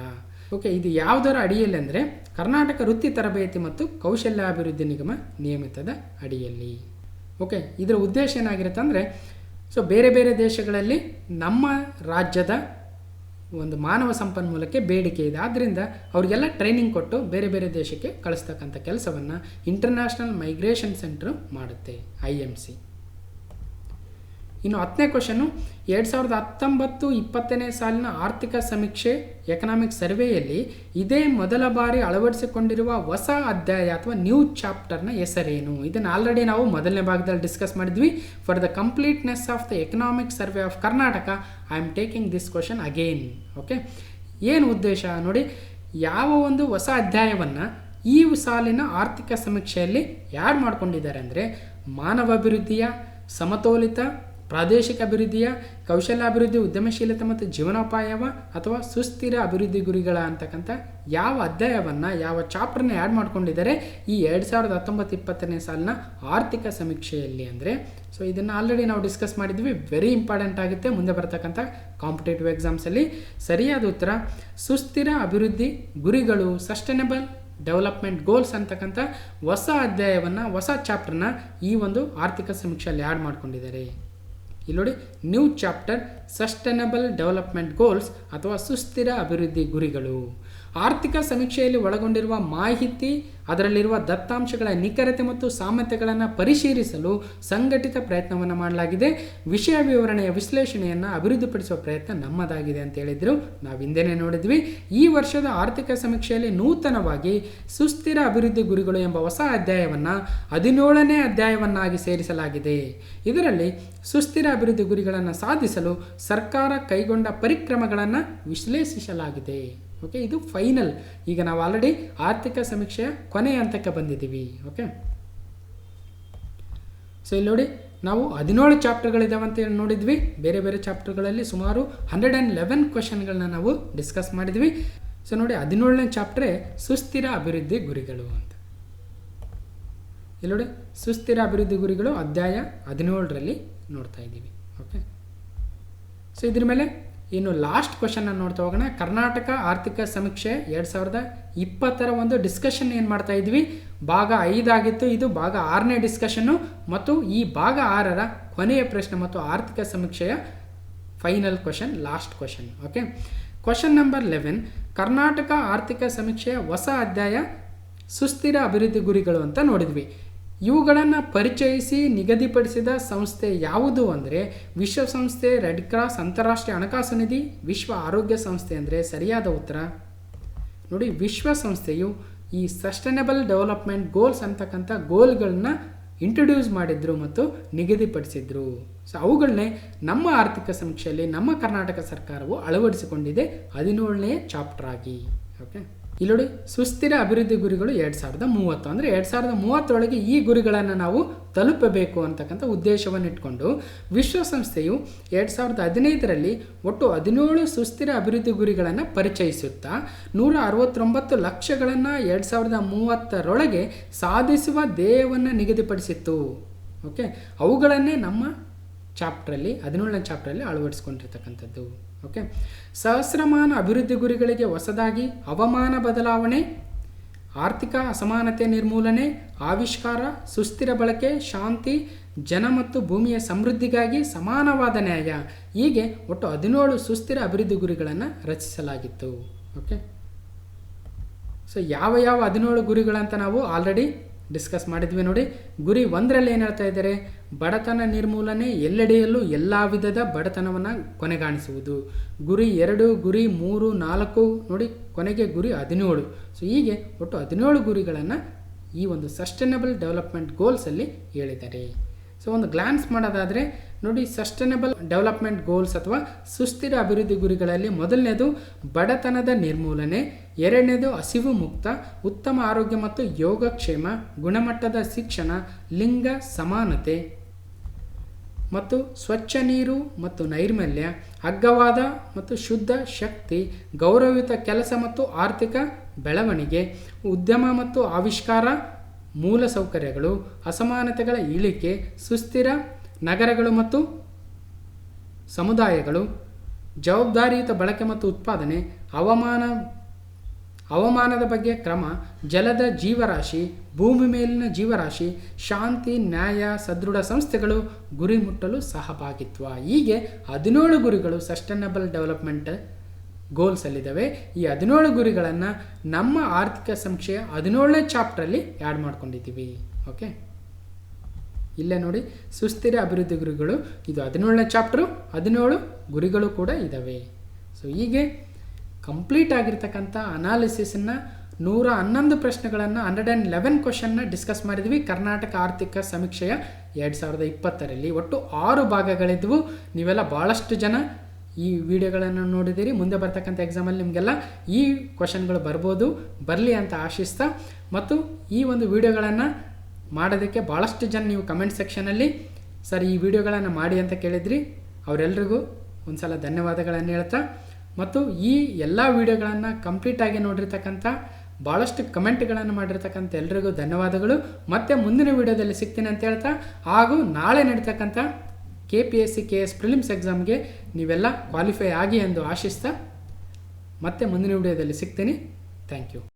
ಓಕೆ, ಇದು ಯಾವುದರ ಅಡಿಯಲ್ಲಿ ಅಂದರೆ ಕರ್ನಾಟಕ ವೃತ್ತಿ ತರಬೇತಿ ಮತ್ತು ಕೌಶಲ್ಯಾಭಿವೃದ್ಧಿ ನಿಗಮ ನಿಯಮಿತದ ಅಡಿಯಲ್ಲಿ. ಓಕೆ, ಇದರ ಉದ್ದೇಶ ಏನಾಗಿರುತ್ತೆ ಅಂದರೆ, ಬೇರೆ ಬೇರೆ ದೇಶಗಳಲ್ಲಿ ನಮ್ಮ ರಾಜ್ಯದ ಒಂದು ಮಾನವ ಸಂಪನ್ಮೂಲಕ್ಕೆ ಬೇಡಿಕೆ ಇದೆ, ಆದ್ದರಿಂದ ಅವರಿಗೆಲ್ಲ ಟ್ರೈನಿಂಗ್ ಕೊಟ್ಟು ಬೇರೆ ಬೇರೆ ದೇಶಕ್ಕೆ ಕಳಿಸ್ತಕ್ಕಂಥ ಕೆಲಸವನ್ನು ಇಂಟರ್ನ್ಯಾಷನಲ್ ಮೈಗ್ರೇಷನ್ ಸೆಂಟ್ರು ಮಾಡುತ್ತೆ, IMC. ಇನ್ನು 10ನೇ ಕ್ವಶನ್ನು, 2019-20 ಸಾಲಿನ ಆರ್ಥಿಕ ಸಮೀಕ್ಷೆ ಎಕನಾಮಿಕ್ ಸರ್ವೆಯಲ್ಲಿ ಇದೇ ಮೊದಲ ಬಾರಿ ಅಳವಡಿಸಿಕೊಂಡಿರುವ ಹೊಸ ಅಧ್ಯಾಯ ಅಥವಾ ನ್ಯೂ ಚಾಪ್ಟರ್ನ ಹೆಸರೇನು? ಇದನ್ನು ಆಲ್ರೆಡಿ ನಾವು ಮೊದಲನೇ ಭಾಗದಲ್ಲಿ ಡಿಸ್ಕಸ್ ಮಾಡಿದ್ವಿ. For the completeness of the economic survey of Karnataka I am taking this question again. Okay, ಏನು ಉದ್ದೇಶ ನೋಡಿ, ಯಾವ ಒಂದು ಹೊಸ ಅಧ್ಯಾಯವನ್ನು ಈ ಸಾಲಿನ ಆರ್ಥಿಕ ಸಮೀಕ್ಷೆಯಲ್ಲಿ ಯಾರು ಮಾಡ್ಕೊಂಡಿದ್ದಾರೆ ಅಂದರೆ, ಮಾನವಾಭಿವೃದ್ಧಿಯ, ಸಮತೋಲಿತ ಪ್ರಾದೇಶಿಕ ಅಭಿವೃದ್ಧಿಯ, ಕೌಶಲ್ಯಾಭಿವೃದ್ಧಿ, ಉದ್ಯಮಶೀಲತೆ ಮತ್ತು ಜೀವನೋಪಾಯವ ಅಥವಾ ಸುಸ್ಥಿರ ಅಭಿವೃದ್ಧಿ ಗುರಿಗಳ ಅಂತಕ್ಕಂಥ ಯಾವ ಅಧ್ಯಾಯವನ್ನು, ಯಾವ ಚಾಪ್ಟರ್ನ ಆ್ಯಡ್ ಮಾಡ್ಕೊಂಡಿದ್ದಾರೆ ಈ 2019-20 ಸಾಲಿನ ಆರ್ಥಿಕ ಸಮೀಕ್ಷೆಯಲ್ಲಿ ಅಂದರೆ. ಇದನ್ನು ಆಲ್ರೆಡಿ ನಾವು ಡಿಸ್ಕಸ್ ಮಾಡಿದ್ವಿ, ವೆರಿ ಇಂಪಾರ್ಟೆಂಟ್ ಆಗುತ್ತೆ ಮುಂದೆ ಬರ್ತಕ್ಕಂಥ ಕಾಂಪಿಟೇಟಿವ್ ಎಕ್ಸಾಮ್ಸಲ್ಲಿ. ಸರಿಯಾದ ಉತ್ತರ ಸುಸ್ಥಿರ ಅಭಿವೃದ್ಧಿ ಗುರಿಗಳು, ಸಸ್ಟೈನಬಲ್ ಡೆವಲಪ್ಮೆಂಟ್ ಗೋಲ್ಸ್ ಅಂತಕ್ಕಂಥ ಹೊಸ ಅಧ್ಯಾಯವನ್ನು, ಹೊಸ ಚಾಪ್ಟರ್ನ ಈ ಒಂದು ಆರ್ಥಿಕ ಸಮೀಕ್ಷೆಯಲ್ಲಿ ಆ್ಯಡ್ ಮಾಡ್ಕೊಂಡಿದ್ದಾರೆ. ಇಲ್ಲಿ ನೋಡಿ, new chapter sustainable development goals ಅಥವಾ ಸುಸ್ಥಿರ ಅಭಿವೃದ್ಧಿ ಗುರಿಗಳು. ಆರ್ಥಿಕ ಸಮೀಕ್ಷೆಯಲ್ಲಿ ಒಳಗೊಂಡಿರುವ ಮಾಹಿತಿ, ಅದರಲ್ಲಿರುವ ದತ್ತಾಂಶಗಳ ನಿಖರತೆ ಮತ್ತು ಸಾಮ್ಯತೆಗಳನ್ನು ಪರಿಶೀಲಿಸಲು ಸಂಘಟಿತ ಪ್ರಯತ್ನವನ್ನು ಮಾಡಲಾಗಿದೆ. ವಿಷಯ ವಿವರಣೆಯ ವಿಶ್ಲೇಷಣೆಯನ್ನು ಅಭಿವೃದ್ಧಿಪಡಿಸುವ ಪ್ರಯತ್ನ ನಮ್ಮದಾಗಿದೆ ಅಂತ ಹೇಳಿದ್ರು, ನಾವು ಹಿಂದೆನೇ ನೋಡಿದ್ವಿ. ಈ ವರ್ಷದ ಆರ್ಥಿಕ ಸಮೀಕ್ಷೆಯಲ್ಲಿ ನೂತನವಾಗಿ ಸುಸ್ಥಿರ ಅಭಿವೃದ್ಧಿ ಗುರಿಗಳು ಎಂಬ ಹೊಸ ಅಧ್ಯಾಯವನ್ನು 17ನೇ ಅಧ್ಯಾಯವನ್ನಾಗಿ ಸೇರಿಸಲಾಗಿದೆ. ಇದರಲ್ಲಿ ಸುಸ್ಥಿರ ಅಭಿವೃದ್ಧಿ ಗುರಿಗಳನ್ನು ಸಾಧಿಸಲು ಸರ್ಕಾರ ಕೈಗೊಂಡ ಪರಿಕ್ರಮಗಳನ್ನು ವಿಶ್ಲೇಷಿಸಲಾಗಿದೆ. ಓಕೆ, ಇದು ಫೈನಲ್. ಈಗ ನಾವು ಆಲ್ರೆಡಿ ಆರ್ಥಿಕ ಸಮೀಕ್ಷೆಯ ಕೊನೆಯ ಹಂತಕ್ಕೆ ಬಂದಿದ್ದೀವಿ. ಓಕೆ, ಇಲ್ಲಿ ನೋಡಿ, ನಾವು 17 ಚಾಪ್ಟರ್ಗಳಿದ್ದಾವೆ ಅಂತ ಹೇಳಿ ನೋಡಿದ್ವಿ. ಬೇರೆ ಬೇರೆ ಚಾಪ್ಟರ್ಗಳಲ್ಲಿ ಸುಮಾರು 111 ಕ್ವಶನ್ಗಳನ್ನ ನಾವು ಡಿಸ್ಕಸ್ ಮಾಡಿದ್ವಿ. ನೋಡಿ, 17ನೇ ಚಾಪ್ಟ್ರೇ ಸುಸ್ಥಿರ ಅಭಿವೃದ್ಧಿ ಗುರಿಗಳು ಅಂತ. ಇಲ್ಲಿ ನೋಡಿ, ಸುಸ್ಥಿರ ಅಭಿವೃದ್ಧಿ ಗುರಿಗಳು ಅಧ್ಯಾಯ 17ರಲ್ಲಿ ನೋಡ್ತಾ ಇದ್ದೀವಿ. ಓಕೆ, ಇದ್ರ ಮೇಲೆ ಇನ್ನು ಲಾಸ್ಟ್ ಕ್ವಶನ್ನ ನೋಡ್ತಾ ಹೋಗೋಣ. ಕರ್ನಾಟಕ ಆರ್ಥಿಕ ಸಮೀಕ್ಷೆ 2020 ಒಂದು ಡಿಸ್ಕಷನ್ ಏನು ಮಾಡ್ತಾ ಇದ್ವಿ, ಭಾಗ 5 ಆಗಿತ್ತು. ಇದು ಭಾಗ 6ನೇ ಡಿಸ್ಕಷನ್ನು ಮತ್ತು ಈ ಭಾಗ 6ರ ಕೊನೆಯ ಪ್ರಶ್ನೆ ಮತ್ತು ಆರ್ಥಿಕ ಸಮೀಕ್ಷೆಯ final question, last question. Okay, question number 11, Karnataka ಆರ್ಥಿಕ ಸಮೀಕ್ಷೆಯ ಹೊಸ ಅಧ್ಯಾಯ ಸುಸ್ಥಿರ ಅಭಿವೃದ್ಧಿ ಗುರಿಗಳು ಅಂತ ನೋಡಿದ್ವಿ. ಇವುಗಳನ್ನು ಪರಿಚಯಿಸಿ ನಿಗದಿಪಡಿಸಿದ ಸಂಸ್ಥೆ ಯಾವುದು ಅಂದರೆ ವಿಶ್ವಸಂಸ್ಥೆ, ರೆಡ್ ಕ್ರಾಸ್, ಅಂತಾರಾಷ್ಟ್ರೀಯ ಹಣಕಾಸು ನಿಧಿ, ವಿಶ್ವ ಆರೋಗ್ಯ ಸಂಸ್ಥೆ ಅಂದರೆ ಸರಿಯಾದ ಉತ್ತರ. ನೋಡಿ, ವಿಶ್ವಸಂಸ್ಥೆಯು ಈ ಸಸ್ಟೈನಬಲ್ ಡೆವಲಪ್ಮೆಂಟ್ ಗೋಲ್ಸ್ ಅಂತಕ್ಕಂಥ ಗೋಲ್ಗಳನ್ನ ಇಂಟ್ರೊಡ್ಯೂಸ್ ಮಾಡಿದ್ರು ಮತ್ತು ನಿಗದಿಪಡಿಸಿದ್ರು. ಅವುಗಳನ್ನೇ ನಮ್ಮ ಆರ್ಥಿಕ ಸಮೀಕ್ಷೆಯಲ್ಲಿ ನಮ್ಮ ಕರ್ನಾಟಕ ಸರ್ಕಾರವು ಅಳವಡಿಸಿಕೊಂಡಿದೆ 17ನೇ ಚಾಪ್ಟರ್ ಆಗಿ. ಓಕೆ. ಇಲ್ಲಿ ನೋಡಿ ಸುಸ್ಥಿರ ಅಭಿವೃದ್ಧಿ ಗುರಿಗಳು 2030 ಅಂದರೆ 2030 ಈ ಗುರಿಗಳನ್ನು ನಾವು ತಲುಪಬೇಕು ಅಂತಕ್ಕಂಥ ಉದ್ದೇಶವನ್ನು ಇಟ್ಕೊಂಡು ವಿಶ್ವಸಂಸ್ಥೆಯು 2015 ಒಟ್ಟು 17 ಸುಸ್ಥಿರ ಅಭಿವೃದ್ಧಿ ಗುರಿಗಳನ್ನು ಪರಿಚಯಿಸುತ್ತಾ 169 ಲಕ್ಷ್ಯಗಳನ್ನು 2030 ಸಾಧಿಸುವ ಧ್ಯೇಯವನ್ನು ನಿಗದಿಪಡಿಸಿತ್ತು. ಓಕೆ, ಅವುಗಳನ್ನೇ ನಮ್ಮ ಚಾಪ್ಟ್ರಲ್ಲಿ 17ನೇ ಚಾಪ್ಟ್ರಲ್ಲಿ ಅಳವಡಿಸ್ಕೊಂಡಿರ್ತಕ್ಕಂಥದ್ದು. ಓಕೆ, ಸಹಸ್ರಮಾನ ಅಭಿವೃದ್ಧಿ ಗುರಿಗಳಿಗೆ ಹೊಸದಾಗಿ ಹವಾಮಾನ ಬದಲಾವಣೆ, ಆರ್ಥಿಕ ಅಸಮಾನತೆ ನಿರ್ಮೂಲನೆ, ಆವಿಷ್ಕಾರ, ಸುಸ್ಥಿರ ಬಳಕೆ, ಶಾಂತಿ, ಜನ ಮತ್ತು ಭೂಮಿಯ ಸಮೃದ್ಧಿಗಾಗಿ ಸಮಾನವಾದ ನ್ಯಾಯ, ಹೀಗೆ ಒಟ್ಟು 17 ಸುಸ್ಥಿರ ಅಭಿವೃದ್ಧಿ ಗುರಿಗಳನ್ನು ರಚಿಸಲಾಗಿತ್ತು. ಓಕೆ, ಸೊ ಯಾವ 17 ಗುರಿಗಳಂತ ನಾವು ಆಲ್ರೆಡಿ ಡಿಸ್ಕಸ್ ಮಾಡಿದ್ವಿ ನೋಡಿ. ಗುರಿ 1ರಲ್ಲಿ ಏನು ಹೇಳ್ತಾ ಇದ್ದಾರೆ? ಬಡತನ ನಿರ್ಮೂಲನೆ, ಎಲ್ಲೆಡೆಯಲ್ಲೂ ಎಲ್ಲ ವಿಧದ ಬಡತನವನ್ನು ಕೊನೆಗಾಣಿಸುವುದು. ಗುರಿ 2, ಗುರಿ 3, 4 ನೋಡಿ, ಕೊನೆಗೆ ಗುರಿ 17. ಸೊ ಹೀಗೆ ಒಟ್ಟು 17 ಗುರಿಗಳನ್ನು ಈ ಒಂದು ಸಸ್ಟೈನಬಲ್ ಡೆವಲಪ್ಮೆಂಟ್ ಗೋಲ್ಸಲ್ಲಿ ಹೇಳಿದ್ದಾರೆ. ಸೊ ಒಂದು ಗ್ಲಾನ್ಸ್ ಮಾಡೋದಾದರೆ ನೋಡಿ, ಸಸ್ಟೈನಬಲ್ ಡೆವಲಪ್ಮೆಂಟ್ ಗೋಲ್ಸ್ ಅಥವಾ ಸುಸ್ಥಿರ ಅಭಿವೃದ್ಧಿ ಗುರಿಗಳಲ್ಲಿ ಮೊದಲನೇದು ಬಡತನದ ನಿರ್ಮೂಲನೆ, ಎರಡನೇದು ಹಸಿವು ಮುಕ್ತ, ಉತ್ತಮ ಆರೋಗ್ಯ ಮತ್ತು ಯೋಗಕ್ಷೇಮ, ಗುಣಮಟ್ಟದ ಶಿಕ್ಷಣ, ಲಿಂಗ ಸಮಾನತೆ ಮತ್ತು ಸ್ವಚ್ಛ ನೀರು ಮತ್ತು ನೈರ್ಮಲ್ಯ, ಅಗ್ಗವಾದ ಮತ್ತು ಶುದ್ಧ ಶಕ್ತಿ, ಗೌರವಯುತ ಕೆಲಸ ಮತ್ತು ಆರ್ಥಿಕ ಬೆಳವಣಿಗೆ, ಉದ್ಯಮ ಮತ್ತು ಆವಿಷ್ಕಾರ, ಮೂಲಸೌಕರ್ಯಗಳು, ಅಸಮಾನತೆಗಳ ಇಳಿಕೆ, ಸುಸ್ಥಿರ ನಗರಗಳು ಮತ್ತು ಸಮುದಾಯಗಳು, ಜವಾಬ್ದಾರಿಯುತ ಬಳಕೆ ಮತ್ತು ಉತ್ಪಾದನೆ, ಹವಾಮಾನದ ಬಗ್ಗೆ ಕ್ರಮ, ಜಲದ ಜೀವರಾಶಿ, ಭೂಮಿ ಮೇಲಿನ ಜೀವರಾಶಿ, ಶಾಂತಿ, ನ್ಯಾಯ, ಸದೃಢ ಸಂಸ್ಥೆಗಳು, ಗುರಿ ಮುಟ್ಟಲು ಸಹಭಾಗಿತ್ವ. ಹೀಗೆ 17 ಗುರಿಗಳು ಸಸ್ಟೈನಬಲ್ ಡೆವಲಪ್ಮೆಂಟ್ ಗೋಲ್ಸಲ್ಲಿದ್ದಾವೆ. ಈ 17 ಗುರಿಗಳನ್ನು ನಮ್ಮ ಆರ್ಥಿಕ ಸಮೀಕ್ಷೆಯ 17ನೇ ಚಾಪ್ಟ್ರಲ್ಲಿ ಆ್ಯಡ್ ಮಾಡ್ಕೊಂಡಿದ್ದೀವಿ. ಓಕೆ, ಇಲ್ಲೇ ನೋಡಿ, ಸುಸ್ಥಿರ ಅಭಿವೃದ್ಧಿ ಗುರಿಗಳು ಇದು 17ನೇ ಚಾಪ್ಟ್ರು, 17 ಗುರಿಗಳು ಕೂಡ ಇದ್ದಾವೆ. ಸೊ ಹೀಗೆ ಕಂಪ್ಲೀಟ್ ಆಗಿರ್ತಕ್ಕಂಥ ಅನಾಲಿಸಿಸನ್ನು 111 ಪ್ರಶ್ನೆಗಳನ್ನು 111 ಕ್ವಶನ್ನ ಡಿಸ್ಕಸ್ ಮಾಡಿದ್ವಿ ಕರ್ನಾಟಕ ಆರ್ಥಿಕ ಸಮೀಕ್ಷೆಯ 2020ರಲ್ಲಿ. ಒಟ್ಟು 6 ಭಾಗಗಳಿದ್ವು. ನೀವೆಲ್ಲ ಭಾಳಷ್ಟು ಜನ ಈ ವಿಡಿಯೋಗಳನ್ನು ನೋಡಿದ್ದೀರಿ. ಮುಂದೆ ಬರ್ತಕ್ಕಂಥ ಎಕ್ಸಾಮಲ್ಲಿ ನಿಮಗೆಲ್ಲ ಈ ಕ್ವಶನ್ಗಳು ಬರಲಿ ಅಂತ ಆಶಿಸ್ತಾ, ಮತ್ತು ಈ ಒಂದು ವಿಡಿಯೋಗಳನ್ನು ಮಾಡೋದಕ್ಕೆ ಭಾಳಷ್ಟು ಜನ ನೀವು ಕಮೆಂಟ್ ಸೆಕ್ಷನಲ್ಲಿ ಸರ್ ಈ ವಿಡಿಯೋಗಳನ್ನು ಮಾಡಿ ಅಂತ ಕೇಳಿದ್ರಿ. ಅವರೆಲ್ರಿಗೂ ಒಂದು ಸಲ ಧನ್ಯವಾದಗಳನ್ನು ಹೇಳ್ತಾ, ಮತ್ತು ಈ ಎಲ್ಲ ವಿಡಿಯೋಗಳನ್ನು ಕಂಪ್ಲೀಟಾಗಿ ನೋಡಿರ್ತಕ್ಕಂಥ ಭಾಳಷ್ಟು ಕಮೆಂಟ್ಗಳನ್ನು ಮಾಡಿರ್ತಕ್ಕಂಥ ಎಲ್ರಿಗೂ ಧನ್ಯವಾದಗಳು. ಮತ್ತೆ ಮುಂದಿನ ವಿಡಿಯೋದಲ್ಲಿ ಸಿಗ್ತೀನಿ ಅಂತ ಹೇಳ್ತಾ, ಹಾಗೂ ನಾಳೆ ನಡೀತಕ್ಕಂಥ KPSC KS ಪ್ರಿಲಿಮ್ಸ್ ಎಕ್ಸಾಮ್ಗೆ ನೀವೆಲ್ಲ ಕ್ವಾಲಿಫೈ ಆಗಿ ಎಂದು ಆಶಿಸ್ತಾ ಮತ್ತೆ ಮುಂದಿನ ವಿಡಿಯೋದಲ್ಲಿ ಸಿಗ್ತೀನಿ. Thank you.